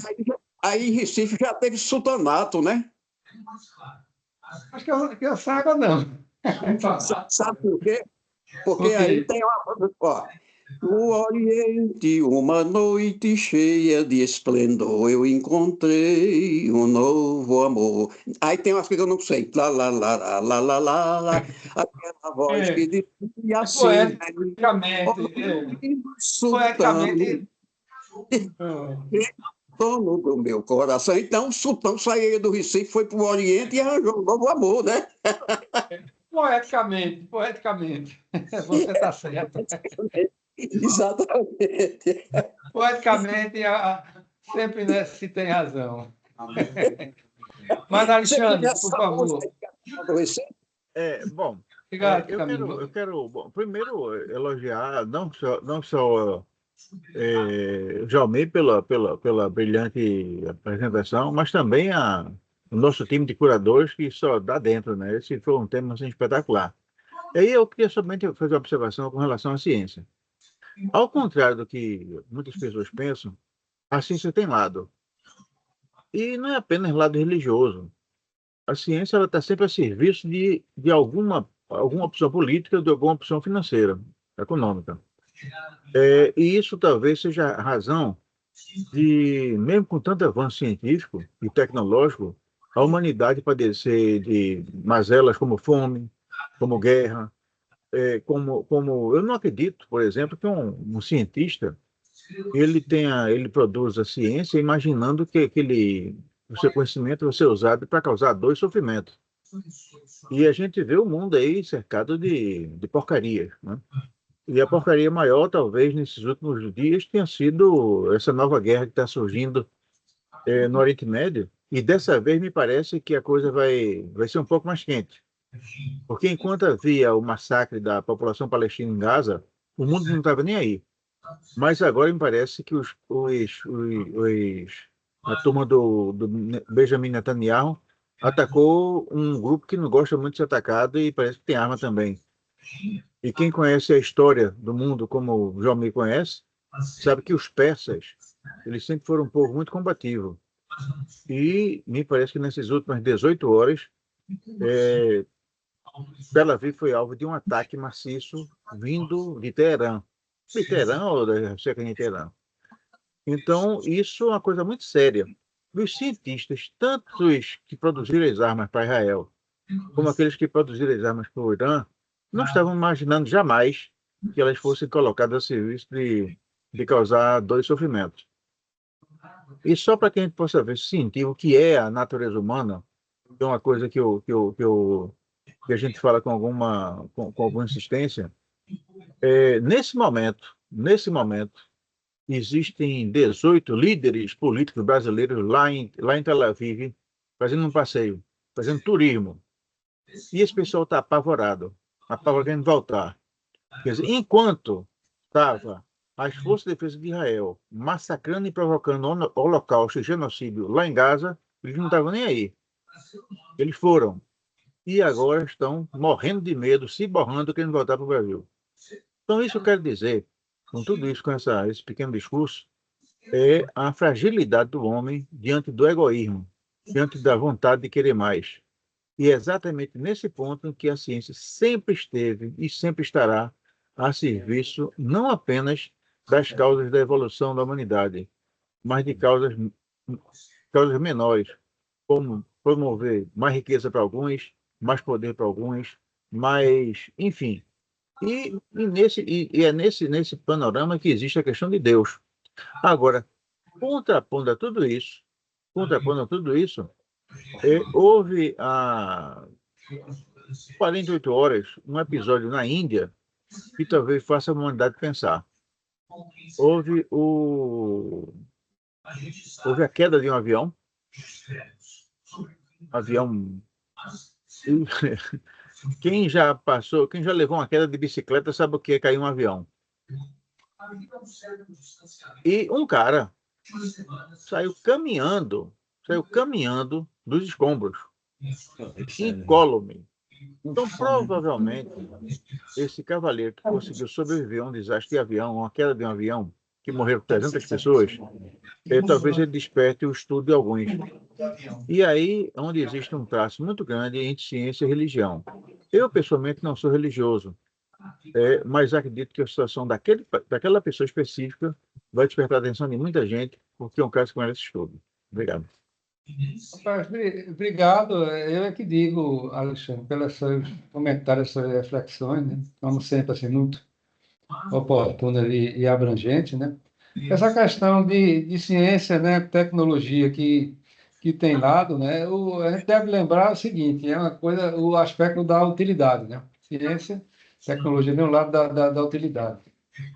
[SPEAKER 5] aí em Recife já teve sultanato, né?
[SPEAKER 2] Acho que eu saiba, não.
[SPEAKER 5] Sabe por quê? Porque aí tem uma... Ó, no Oriente, uma noite cheia de esplendor, eu encontrei um novo amor. Aí tem umas coisas que eu não sei. Lá, lá, lá, lá, lá, lá, lá, lá. Aquela voz que dizia assim...
[SPEAKER 2] Poeticamente.
[SPEAKER 5] Dono do meu coração. Então, o sultão saiu do Recife, foi para o Oriente e arranjou um novo amor, né?
[SPEAKER 2] Poeticamente. Você está certo.
[SPEAKER 5] Exatamente.
[SPEAKER 2] Poeticamente, sempre, né, se tem razão. Mas, Alexandre, por favor.
[SPEAKER 3] Bom,
[SPEAKER 2] Obrigado,
[SPEAKER 3] eu quero primeiro elogiar não só Jalmir pela brilhante apresentação, mas também o nosso time de curadores que só dá dentro, né? Esse foi um tema assim, espetacular. E aí eu queria somente fazer uma observação com relação à ciência. Ao contrário do que muitas pessoas pensam, a ciência tem lado. E não é apenas lado religioso. A ciência está sempre a serviço de alguma opção política, de alguma opção financeira, econômica. E isso talvez seja a razão de, mesmo com tanto avanço científico e tecnológico, a humanidade padecer de mazelas como fome, como guerra, como eu não acredito, por exemplo, que um cientista ele produza ciência imaginando que ele o seu conhecimento vai ser usado para causar dor e sofrimento. E a gente vê o mundo aí cercado de porcarias, né? E a porcaria maior, talvez, nesses últimos dias, tenha sido essa nova guerra que está surgindo no Oriente Médio. E dessa vez me parece que a coisa vai ser um pouco mais quente. Porque enquanto havia o massacre da população palestina em Gaza, o mundo não estava nem aí. Mas agora me parece que a turma do Benjamin Netanyahu atacou um grupo que não gosta muito de ser atacado e parece que tem arma também. E quem conhece a história do mundo, como o João me conhece, sabe que os persas, eles sempre foram um povo muito combativo. E me parece que nessas últimas 18 horas, Tel Aviv foi alvo de um ataque maciço vindo de Teherã. De Teherã ou da cerca de Teherã. Então, isso é uma coisa muito séria. Os cientistas, tanto os que produziram as armas para Israel, como aqueles que produziram as armas para o Irã, não estavam imaginando jamais que elas fossem colocadas a serviço de causar dor e sofrimento. E só para que a gente possa ver, sentir o que é a natureza humana, que é uma coisa que a gente fala com alguma insistência, nesse momento, existem 18 líderes políticos brasileiros lá em Tel Aviv, fazendo um passeio, fazendo turismo. E esse pessoal está apavorado querendo voltar. Quer dizer, enquanto estava as Forças de Defesa de Israel massacrando e provocando holocausto e genocídio lá em Gaza, eles não estavam nem aí. Eles foram. E agora estão morrendo de medo, se borrando, querendo voltar para o Brasil. Então, isso eu quero dizer, com tudo isso, com esse pequeno discurso, é a fragilidade do homem diante do egoísmo, diante da vontade de querer mais. E é exatamente nesse ponto em que a ciência sempre esteve e sempre estará a serviço não apenas das causas da evolução da humanidade, mas de causas menores, como promover mais riqueza para alguns, mais poder para alguns, mais, enfim. E é nesse panorama que existe a questão de Deus. Agora, contrapondo a tudo isso, houve há 48 horas um episódio na Índia que talvez faça a humanidade pensar. Houve a queda de um avião. Quem já levou uma queda de bicicleta sabe o que é cair um avião. E um cara saiu caminhando dos escombros, incólume. Então, provavelmente, esse cavaleiro que conseguiu sobreviver a um desastre de avião, uma queda de um avião, que morreram 300 pessoas, talvez ele desperte o estudo de alguns. E aí, onde existe um traço muito grande entre ciência e religião. Eu, pessoalmente, não sou religioso, mas acredito que a situação daquela pessoa específica vai despertar a atenção de muita gente, porque é um caso que merece estudo. Obrigado.
[SPEAKER 2] Rapaz, obrigado. Eu é que digo, Alexandre, pelos seus comentários, suas reflexões, né? Como sempre, assim, muito oportunas e abrangentes, né? Essa questão de ciência, né, tecnologia que tem lado, né? A gente deve lembrar o seguinte, é uma coisa, o aspecto da utilidade, né? Ciência, tecnologia, tem um lado da utilidade.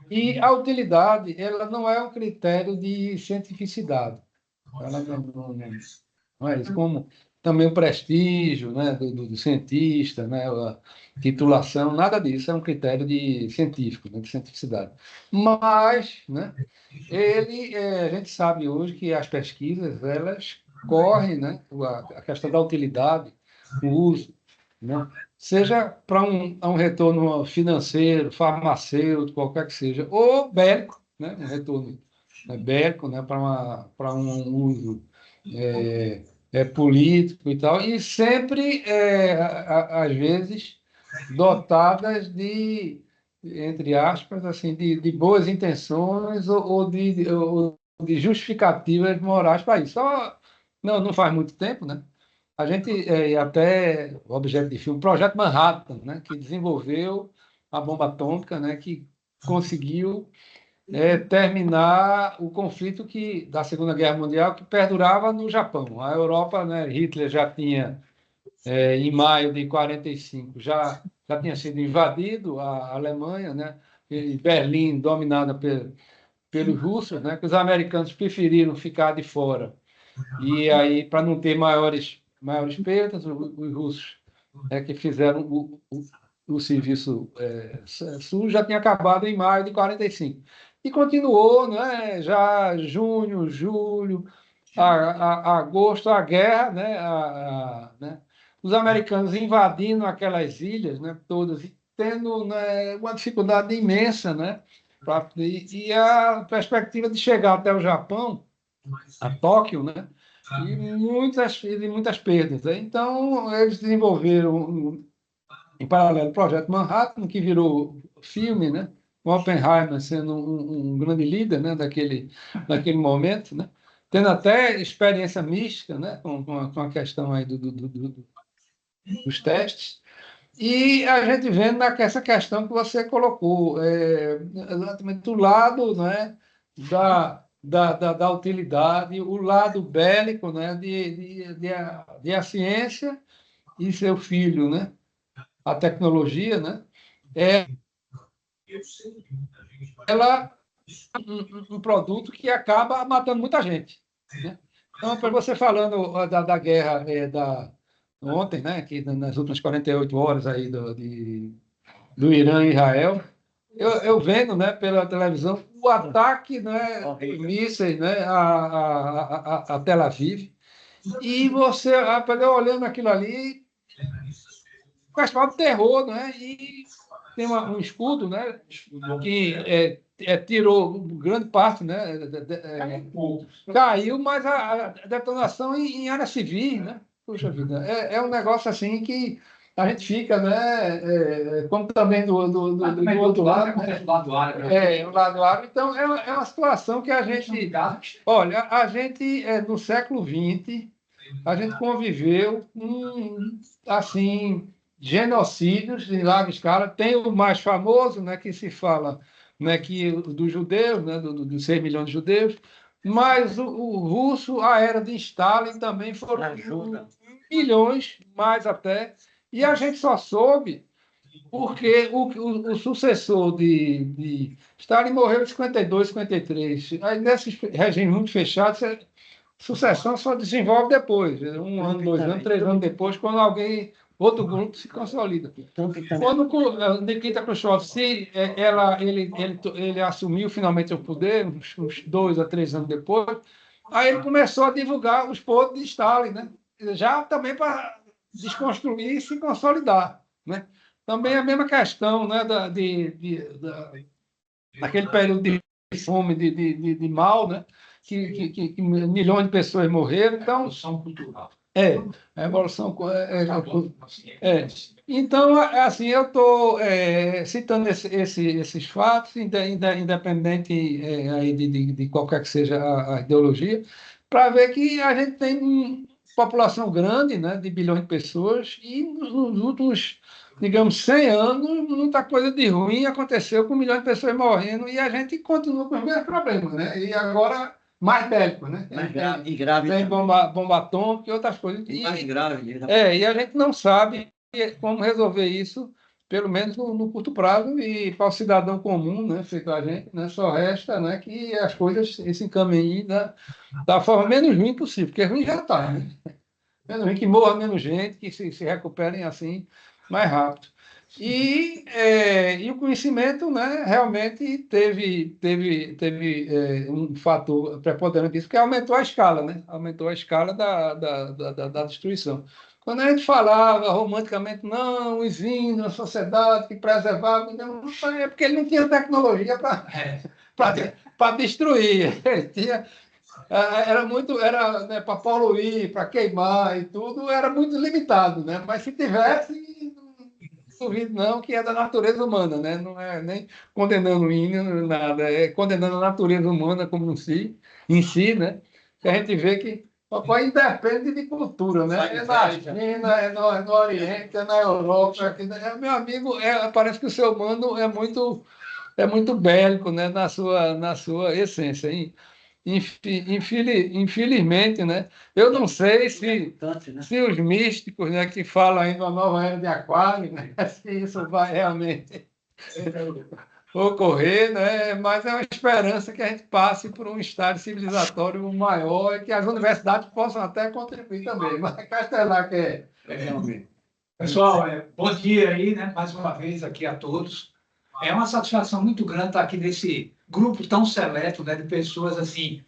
[SPEAKER 2] E a utilidade, ela não é um critério de cientificidade. Ela não é isso, como também o prestígio, né, do cientista, né, a titulação, nada disso é um critério científico, né, de cientificidade. Mas, né, a gente sabe hoje que as pesquisas, elas correm, né, a questão da utilidade, o uso, né, seja para um retorno financeiro, farmacêutico, qualquer que seja, ou bélico, né, um retorno bélico, né, para um uso político e tal, e sempre, às vezes, dotadas entre aspas, assim, de boas intenções ou de justificativas morais para isso. Só não faz muito tempo, né? A gente, até o objeto de filme, o Projeto Manhattan, né, que desenvolveu a bomba atômica, né, que conseguiu terminar o conflito da Segunda Guerra Mundial, que perdurava no Japão. A Europa, né, Hitler já tinha, em maio de 45, já tinha sido invadido a Alemanha, né, e Berlim dominada pelos russos, né, que os americanos preferiram ficar de fora. E aí, para não ter maiores perdas, os russos que fizeram o serviço sul já tinha acabado em maio de 45. E continuou, né, já junho, julho, agosto, a guerra, né, os americanos invadindo aquelas ilhas, né, todas, e tendo, né, uma dificuldade imensa, né, e a perspectiva de chegar até o Japão, a Tóquio, né, e muitas perdas, né? Então, eles desenvolveram, em paralelo, o Projeto Manhattan, que virou filme, né? O Oppenheimer sendo um grande líder, né? daquele momento, né? Tendo até experiência mística, né? com a questão aí dos testes. E a gente vendo essa questão que você colocou, exatamente do lado, né, da utilidade, o lado bélico, né, de a ciência e seu filho, né, a tecnologia, né, ela é um produto que acaba matando muita gente, né? Então, para você falando da guerra ontem, né, que nas últimas 48 horas aí do Irã e Israel, eu vendo, né, pela televisão o ataque, né, mísseis, né, a Tel Aviv, e você olhando aquilo ali, faz parte do terror, né, e tem um escudo, né, que tirou grande parte, né, caiu, mas a detonação em área civil, né, puxa vida, é um negócio assim que a gente fica, né? Como também do outro lado.
[SPEAKER 4] Acontece do lado árabe.
[SPEAKER 2] O lado árabe. Então, é uma situação que a gente. Olha, a gente, no século XX, a gente conviveu com, assim, genocídios em larga escala. Tem o mais famoso, né, que se fala, né, dos judeus, né, dos 6 milhões de judeus, mas o russo, a era de Stalin também foram milhões, mais até. E a gente só soube porque o sucessor de Stalin morreu em 52, 53. Aí, nesses regimes muito fechados, a sucessão só desenvolve depois, 1 ano, 2 anos, 3 anos depois, quando outro grupo se consolida. Quando Nikita Khrushchev, ele assumiu finalmente o poder, uns 2 a 3 anos depois, aí ele começou a divulgar os podres de Stalin, né? Já também para desconstruir e se consolidar, né? Também a mesma questão, né, daquele período de fome, de mal, né, que milhões de pessoas morreram. Então, a evolução Então, assim, eu estou citando esses fatos, independente aí de qualquer que seja a ideologia, para ver que a gente tem uma população grande, né, de bilhões de pessoas, e nos últimos, digamos, 100 anos, muita coisa de ruim aconteceu com milhões de pessoas morrendo, e a gente continua com os mesmos problemas, né? E agora mais bélico, né?
[SPEAKER 6] Mais grave.
[SPEAKER 2] Tem bomba atômica e outras coisas.
[SPEAKER 6] Mais grave.
[SPEAKER 2] E a gente não sabe como resolver isso, pelo menos no curto prazo, e para o cidadão comum, né, feito a gente, né, só resta, né, que as coisas se encaminhem da forma menos ruim possível, porque ruim já está, né? Menos ruim, que morra menos gente, que se recuperem assim mais rápido. E o conhecimento, né, realmente teve um fator preponderante disso, que aumentou a escala, né? Aumentou a escala da destruição. Quando a gente falava romanticamente, não, os índios, a sociedade que preservava, não, é porque ele não tinha tecnologia para destruir. Era né, para poluir, para queimar e tudo, era muito limitado, né? Mas se tivesse, não duvido não que é da natureza humana, né? Não é nem condenando o índio, nada, é condenando a natureza humana como em si, né? Que a gente vê que papai independe de cultura, né? É na China, é no Oriente, é na Europa. Meu amigo, parece que o ser humano é muito é muito bélico, né, na sua essência. Infelizmente, né, eu não sei se os místicos, né, que falam ainda uma nova era de Aquário, né, se isso vai realmente ocorrer, né, mas é uma esperança que a gente passe por um estágio civilizatório maior e que as universidades possam até contribuir também. Mas Castelar quer realmente.
[SPEAKER 4] Pessoal, bom dia aí, né? Mais uma vez aqui a todos. É uma satisfação muito grande estar aqui nesse grupo tão seleto, né, de pessoas assim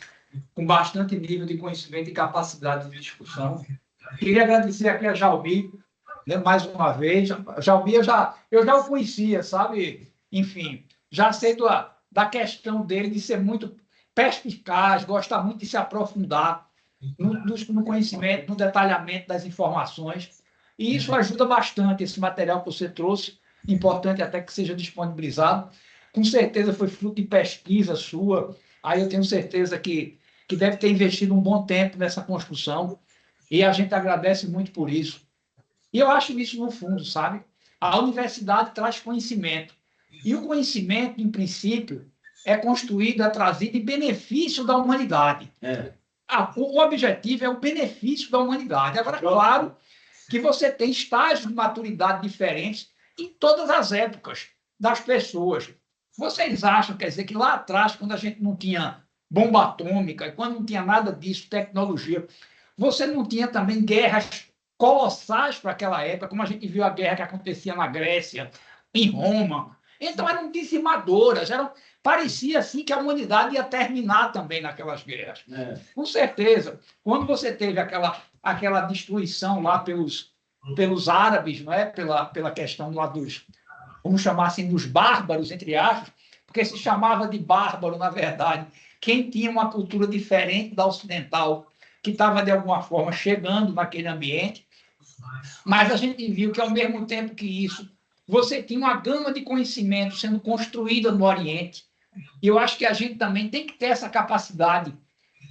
[SPEAKER 4] com bastante nível de conhecimento e capacidade de discussão. Queria agradecer aqui a Jalmi, né, mais uma vez. Jalmi, eu já o conhecia, sabe? Enfim, já sei da questão dele de ser muito perspicaz, gostar muito de se aprofundar no conhecimento, no detalhamento das informações. E isso ajuda bastante, esse material que você trouxe, importante até que seja disponibilizado. Com certeza foi fruto de pesquisa sua, aí eu tenho certeza que deve ter investido um bom tempo nessa construção, e a gente agradece muito por isso. E eu acho isso no fundo, sabe? A universidade traz conhecimento, e o conhecimento, em princípio, é construído, é trazido em benefício da humanidade. O objetivo é o benefício da humanidade. Agora, claro que você tem estágios de maturidade diferentes em todas as épocas das pessoas. Vocês acham, quer dizer, que lá atrás, quando a gente não tinha bomba atômica, e quando não tinha nada disso, tecnologia, você não tinha também guerras colossais para aquela época, como a gente viu a guerra que acontecia na Grécia, em Roma. Então, eram dizimadoras, parecia assim que a humanidade ia terminar também naquelas guerras. Com certeza. Quando você teve aquela destruição lá pelos árabes, não é? pela questão lá dos, vamos chamar assim, dos bárbaros, entre aspas, porque se chamava de bárbaro, na verdade, quem tinha uma cultura diferente da ocidental, que estava, de alguma forma, chegando naquele ambiente. Mas a gente viu que, ao mesmo tempo que isso, você tinha uma gama de conhecimento sendo construída no Oriente. E eu acho que a gente também tem que ter essa capacidade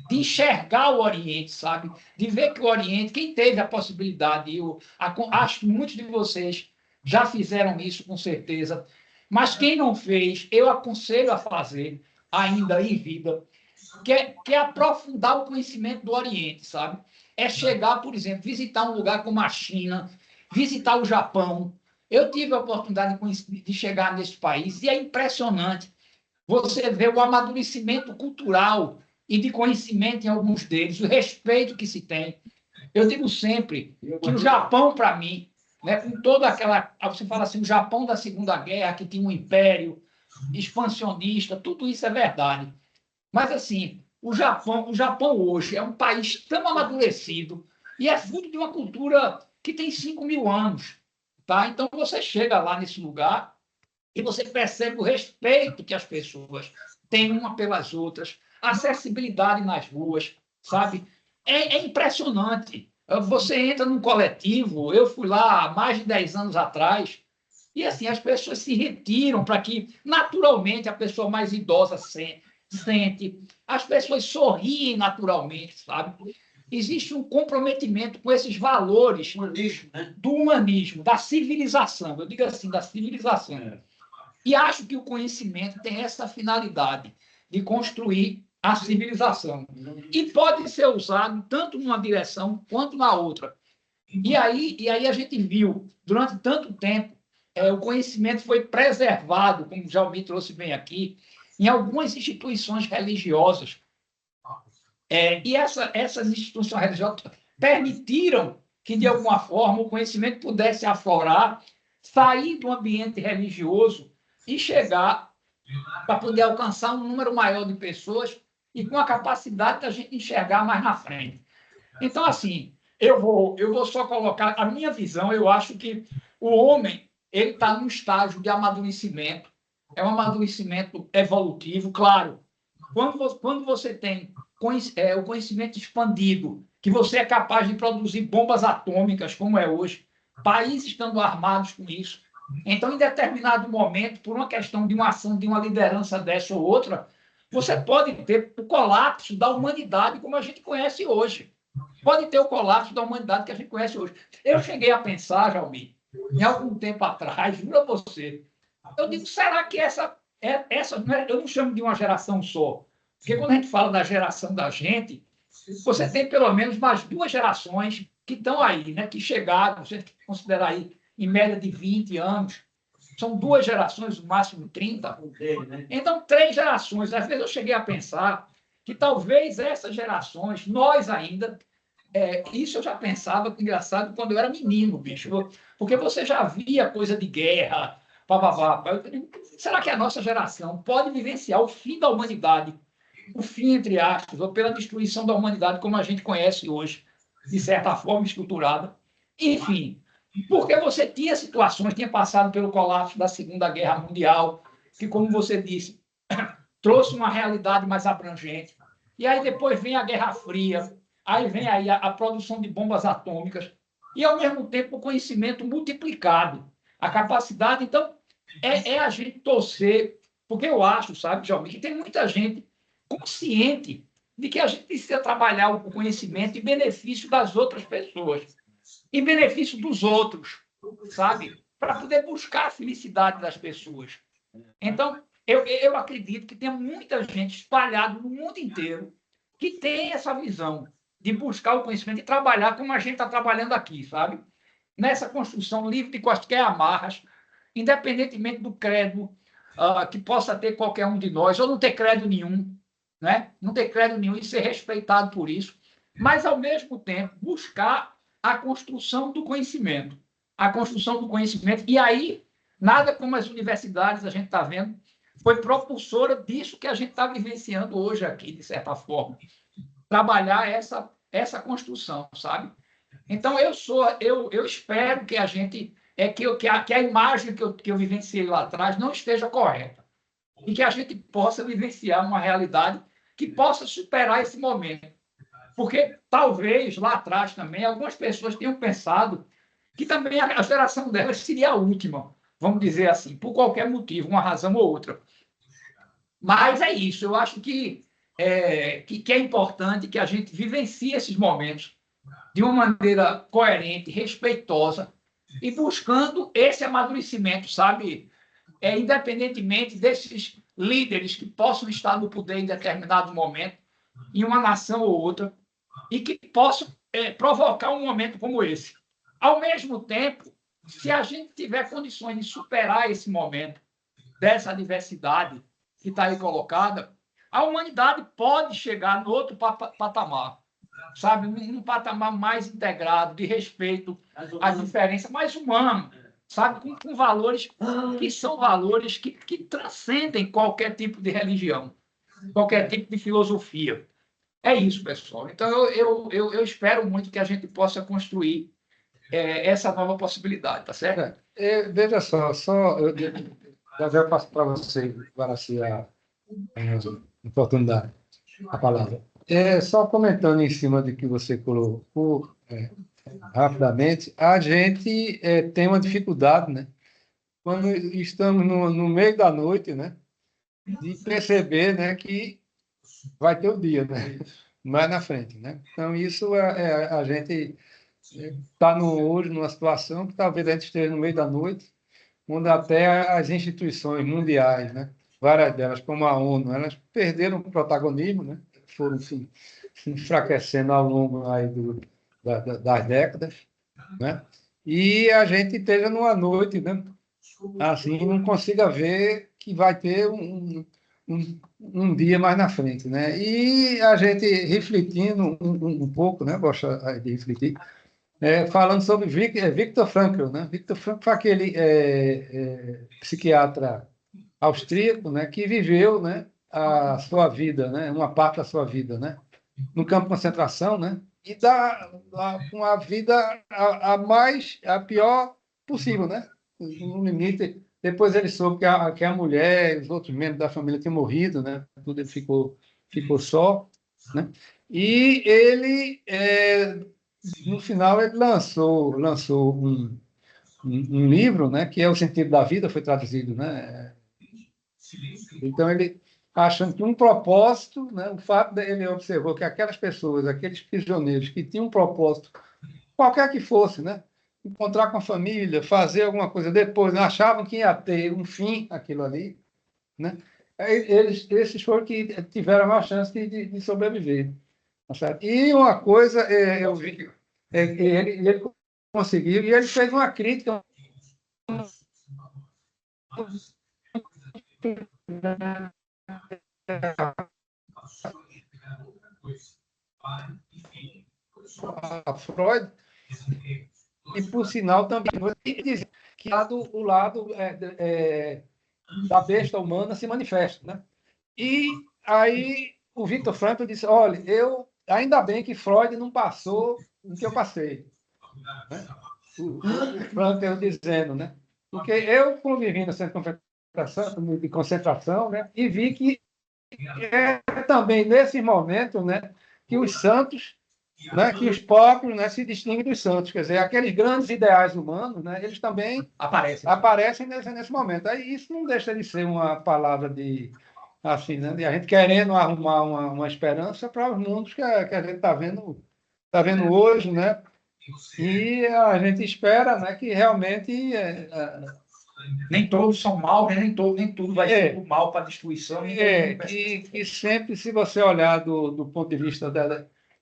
[SPEAKER 4] de enxergar o Oriente, sabe? De ver que o Oriente, quem teve a possibilidade, acho que muitos de vocês já fizeram isso, com certeza, mas quem não fez, eu aconselho a fazer, ainda em vida, que é aprofundar o conhecimento do Oriente, sabe? É chegar, por exemplo, visitar um lugar como a China, visitar o Japão. Eu tive a oportunidade de chegar nesse país e é impressionante. Você vê o amadurecimento cultural e de conhecimento em alguns deles, o respeito que se tem. Eu digo sempre que o Japão, para mim, né, com toda aquela... Você fala assim, o Japão da Segunda Guerra, que tinha um império expansionista, tudo isso é verdade. Mas, assim, o Japão hoje é um país tão amadurecido e é fruto de uma cultura que tem 5.000 anos. Tá? Então, você chega lá nesse lugar e você percebe o respeito que as pessoas têm uma pelas outras, a acessibilidade nas ruas, sabe? É impressionante. Você entra num coletivo, eu fui lá há mais de 10 anos atrás, e assim, as pessoas se retiram para que, naturalmente, a pessoa mais idosa sente, as pessoas sorriem naturalmente, sabe? Existe um comprometimento com esses valores do humanismo, da civilização, eu digo assim, da civilização. E acho que o conhecimento tem essa finalidade de construir a civilização. E pode ser usado tanto numa direção quanto na outra. E aí a gente viu, durante tanto tempo, o conhecimento foi preservado, como já me trouxe bem aqui, em algumas instituições religiosas. E essas instituições religiosas permitiram que, de alguma forma, o conhecimento pudesse aflorar, sair do ambiente religioso e chegar para poder alcançar um número maior de pessoas e com a capacidade da gente enxergar mais na frente. Então, assim, eu vou só colocar a minha visão. Eu acho que o homem ele está num estágio de amadurecimento. É um amadurecimento evolutivo, claro. Quando você tem o conhecimento expandido, que você é capaz de produzir bombas atômicas, como é hoje, países estando armados com isso. Então, em determinado momento, por uma questão de uma ação de uma liderança dessa ou outra, você pode ter o colapso da humanidade como a gente conhece hoje. Pode ter o colapso da humanidade que a gente conhece hoje. Eu cheguei a pensar, Jalmi, em algum tempo atrás, juro a você, eu digo, será que essa eu não chamo de uma geração só, porque quando a gente fala da geração da gente, você tem pelo menos mais 2 gerações que estão aí, né? Que chegaram, se a gente considerar aí, em média de 20 anos, são 2 gerações, no máximo 30. Então, 3 gerações. Às vezes eu cheguei a pensar que talvez essas gerações, nós ainda, isso eu já pensava, engraçado, quando eu era menino, bicho, porque você já via coisa de guerra, papapá. Será que a nossa geração pode vivenciar o fim da humanidade, o fim, entre aspas, ou pela destruição da humanidade como a gente conhece hoje, de certa forma estruturada? Enfim, porque você tinha situações, tinha passado pelo colapso da Segunda Guerra Mundial, que, como você disse, trouxe uma realidade mais abrangente. E aí depois vem a Guerra Fria, aí vem aí a produção de bombas atômicas, e, ao mesmo tempo, o conhecimento multiplicado, a capacidade. Então, a gente torcer, porque eu acho, sabe, Jovem, que tem muita gente consciente de que a gente precisa trabalhar o conhecimento em benefício das outras pessoas, em benefício dos outros, sabe? Para poder buscar a felicidade das pessoas. Então, eu acredito que tem muita gente espalhada no mundo inteiro que tem essa visão de buscar o conhecimento e trabalhar como a gente está trabalhando aqui, sabe? Nessa construção livre de quaisquer amarras, independentemente do credo que possa ter qualquer um de nós, ou não ter credo nenhum, né? Não ter credo nenhum e ser respeitado por isso, mas, ao mesmo tempo, buscar a construção do conhecimento. A construção do conhecimento. E aí, nada como as universidades, a gente está vendo, foi propulsora disso que a gente está vivenciando hoje aqui, de certa forma. Trabalhar essa construção, sabe? Então, eu espero que a gente, que a imagem que eu vivenciei lá atrás não esteja correta. E que a gente possa vivenciar uma realidade que possa superar esse momento. Porque talvez lá atrás também algumas pessoas tenham pensado que também a geração delas seria a última, vamos dizer assim, por qualquer motivo, uma razão ou outra. Mas é isso, eu acho que é importante que a gente vivencie esses momentos de uma maneira coerente, respeitosa e buscando esse amadurecimento, sabe? Independentemente desses líderes que possam estar no poder em determinado momento, em uma nação ou outra, e que possam provocar um momento como esse. Ao mesmo tempo, se a gente tiver condições de superar esse momento, dessa diversidade que está aí colocada, a humanidade pode chegar no outro patamar, sabe? Num patamar mais integrado, de respeito às diferenças, mais humano, sabe? Com valores que são valores que transcendem qualquer tipo de religião, qualquer tipo de filosofia. É isso, pessoal. Então, eu espero muito que a gente possa construir essa nova possibilidade, tá certo?
[SPEAKER 2] Veja só eu já passo para você, Guaraci, a oportunidade, a palavra. Só comentando em cima de que você colocou rapidamente, a gente tem uma dificuldade, né? Quando estamos no meio da noite, né? De perceber, né, que vai ter o dia, né? Mais na frente, né? Então, isso a gente está hoje numa situação que talvez a gente esteja no meio da noite, onde até as instituições mundiais, né? Várias delas, como a ONU, elas perderam o protagonismo, né? Foram se enfraquecendo ao longo aí das décadas, né? E a gente esteja numa noite, né? Assim, não consiga ver que vai ter um dia mais na frente, né? E a gente refletindo um pouco, né? Gosta de refletir, falando sobre Viktor Frankl, né? Viktor Frankl foi aquele psiquiatra austríaco, né? Que viveu, né? A sua vida, né? Uma parte da sua vida, né? No campo de concentração, né? E com a vida a pior possível, né? No limite. Depois ele soube que a mulher e os outros membros da família tinham morrido, né? Tudo ele ficou só, né? E ele, no final, ele lançou um livro, né? Que é O Sentido da Vida, foi traduzido, né? Então, ele achando que um propósito, né? O fato dele observou que aquelas pessoas, aqueles prisioneiros que tinham um propósito, qualquer que fosse, né? Encontrar com a família, fazer alguma coisa depois, achavam que ia ter um fim aquilo ali, né? Esses foram que tiveram a maior chance de sobreviver. Tá certo? E uma coisa, eu vi que ele conseguiu, e ele fez uma crítica a Freud, e, por sinal, também diz que o lado da besta humana se manifesta, né? E aí o Viktor Frankl disse, olha, ainda bem que Freud não passou o que eu passei. Né? O Frankl dizendo, né? Porque eu convivi no centro de concentração, né? E vi que é também nesse momento, né, que os santos, né, que os pobres, né, se distinguem dos santos. Quer dizer, aqueles grandes ideais humanos, né, eles também aparecem nesse momento. Aí isso não deixa de ser uma palavra de, assim, né, de a gente querendo arrumar uma esperança para os mundos que a gente está vendo hoje, né? E a gente espera, né, que realmente
[SPEAKER 4] nem todos são mal, né? nem tudo vai ser o mal para destruição.
[SPEAKER 2] Que sempre, se você olhar do ponto de vista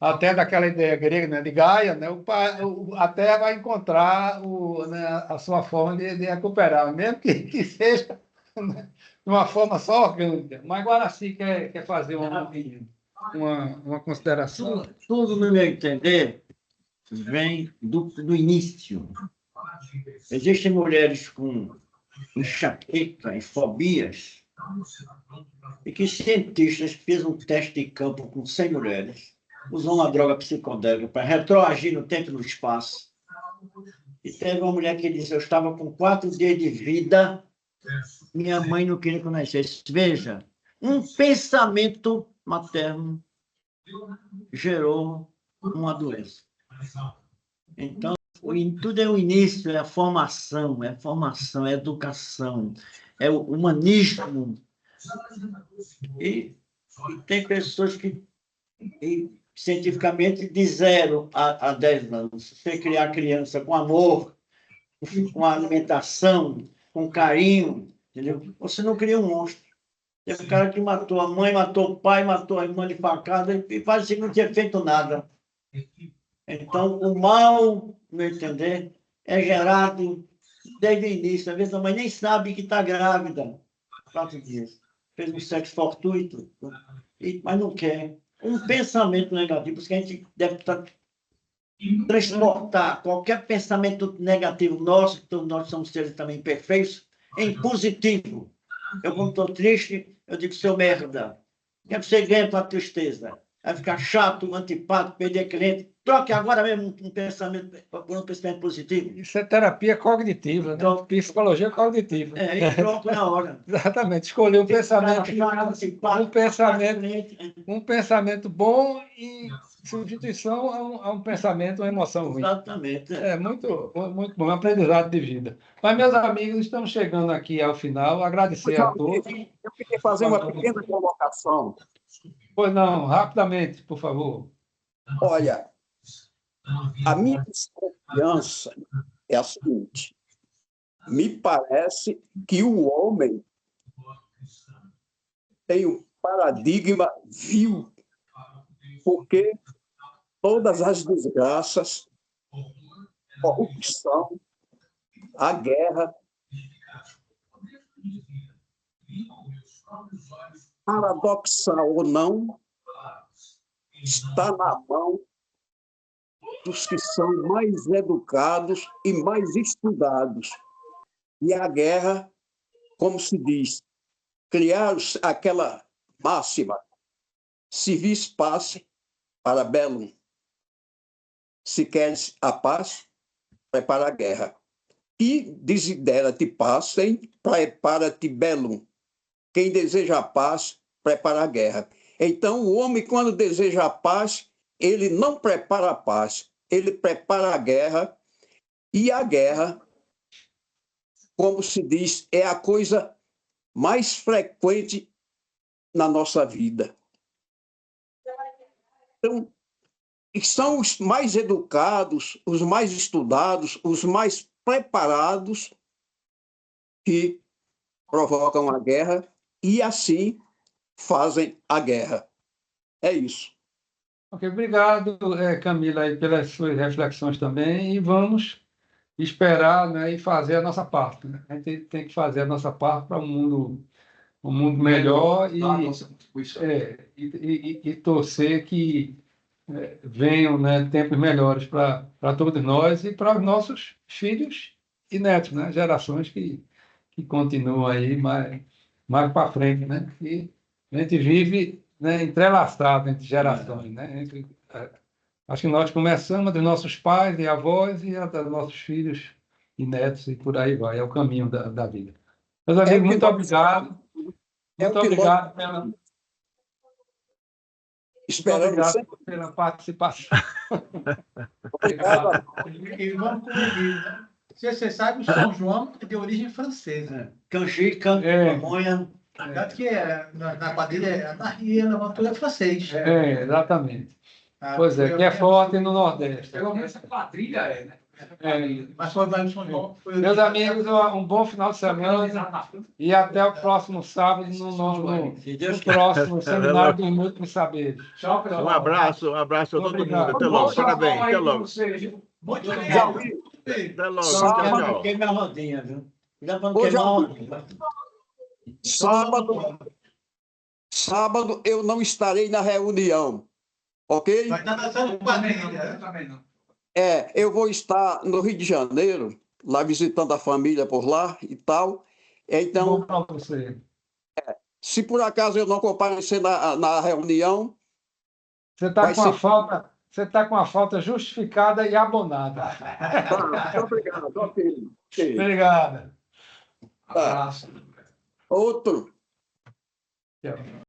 [SPEAKER 2] até daquela ideia grega, né, de Gaia, né, a Terra vai encontrar né, a sua forma de recuperar, mesmo que seja, né, de uma forma só orgânica. Mas Guaraci quer fazer uma consideração?
[SPEAKER 6] Tudo, no meu entender, vem do início. Existem mulheres com enxaqueca e fobias, e que cientistas fez um teste de campo com 100 mulheres, usou uma droga psicodélica para retroagir no tempo e no espaço. E teve uma mulher que disse, eu estava com 4 dias de vida, minha mãe não queria que eu nascesse. Veja, um pensamento materno gerou uma doença. Então, tudo é o início, é a formação, é a educação, é o humanismo. E tem pessoas que, cientificamente, de 0 a 10 anos, você criar criança com amor, com alimentação, com carinho, entendeu? Você não cria um monstro. Tem um cara que matou a mãe, matou o pai, matou a irmã de facada e parece que não tinha feito nada. Então, o mal, no meu entender, é gerado desde o início. Às vezes a mãe nem sabe que está grávida. 4 dias. Fez um sexo fortuito, mas não quer. Um pensamento negativo, porque a gente deve transportar qualquer pensamento negativo nosso, que todos nós somos seres também perfeitos, em positivo. Eu, quando estou triste, eu digo, seu merda, o que você ganha com a tristeza? Vai ficar chato, antipático, perder cliente. Troque agora mesmo um pensamento por um pensamento positivo.
[SPEAKER 2] Isso é terapia cognitiva,
[SPEAKER 6] Então,
[SPEAKER 2] né? Psicologia cognitiva.
[SPEAKER 6] E troco na hora.
[SPEAKER 2] Exatamente. Escolher um pensamento bom em substituição a um pensamento, uma emoção ruim.
[SPEAKER 6] Exatamente.
[SPEAKER 2] É muito, muito bom, um aprendizado de vida. Mas, meus amigos, estamos chegando aqui ao final. Agradecer a todos.
[SPEAKER 5] Eu queria fazer uma pequena colocação.
[SPEAKER 2] Pois não, rapidamente, por favor.
[SPEAKER 5] Olha, a minha desconfiança é a seguinte: me parece que o homem tem um paradigma vil, porque todas as desgraças, corrupção, a guerra, paradoxal ou não, está na mão dos que são mais educados e mais estudados. E a guerra, como se diz, criar aquela máxima, se vis pace, para bellum. Se queres a paz, prepara a guerra. E desidera-te pacem, prepara-te bellum. Quem deseja a paz, prepara a guerra. Então, o homem, quando deseja a paz, ele não prepara a paz, ele prepara a guerra, e a guerra, como se diz, é a coisa mais frequente na nossa vida. Então, são os mais educados, os mais estudados, os mais preparados que provocam a guerra e assim fazem a guerra. É isso.
[SPEAKER 2] Ok, obrigado, Camila, aí, pelas suas reflexões também, e vamos esperar, né, e fazer a nossa parte, né? A gente tem que fazer a nossa parte para um mundo melhor
[SPEAKER 4] Dar a nossa contribuição.
[SPEAKER 2] e torcer que venham, né, tempos melhores para todos nós e para os nossos filhos e netos, né? Gerações que continuam aí mais para frente, né? E a gente vive, né, entrelaçado entre gerações, né? Acho que nós começamos dos nossos pais e avós e dos nossos filhos e netos e por aí vai. É o caminho da vida. Meus amigos, muito obrigado. Muito obrigado pela participação.
[SPEAKER 5] Obrigado.
[SPEAKER 4] E vamos corrigir, né? Você sabe, o São João é de origem francesa.
[SPEAKER 6] Canchi, pamonha.
[SPEAKER 4] Tanto que na quadrilha, na Ria, é francês.
[SPEAKER 2] Exatamente. Pois é, que é forte no Nordeste.
[SPEAKER 4] Pelo menos a quadrilha né?
[SPEAKER 2] Mas foi mais São João. Meus amigos, um bom final de semana e até o próximo sábado no próximo Seminário dos Múltiplos Saberes.
[SPEAKER 4] Tchau, pessoal.
[SPEAKER 3] Um abraço a todo mundo. Até logo. Parabéns. Até logo. Até logo. Tchau, tchau.
[SPEAKER 6] Queime a rodinha, viu? Já vamos
[SPEAKER 5] Hoje
[SPEAKER 6] queimar a rodinha.
[SPEAKER 5] Sábado eu não estarei na reunião, ok?
[SPEAKER 4] Vai estar dançando quadrilha. Também não.
[SPEAKER 5] Eu vou estar no Rio de Janeiro, lá visitando a família por lá e tal. Então,
[SPEAKER 2] Bom para você.
[SPEAKER 5] se por acaso eu não comparecer na reunião,
[SPEAKER 2] Você está com a falta justificada e abonada.
[SPEAKER 5] tá, obrigado. Ok.
[SPEAKER 2] Obrigado.
[SPEAKER 4] Abraço.
[SPEAKER 5] Outro.
[SPEAKER 2] Tchau.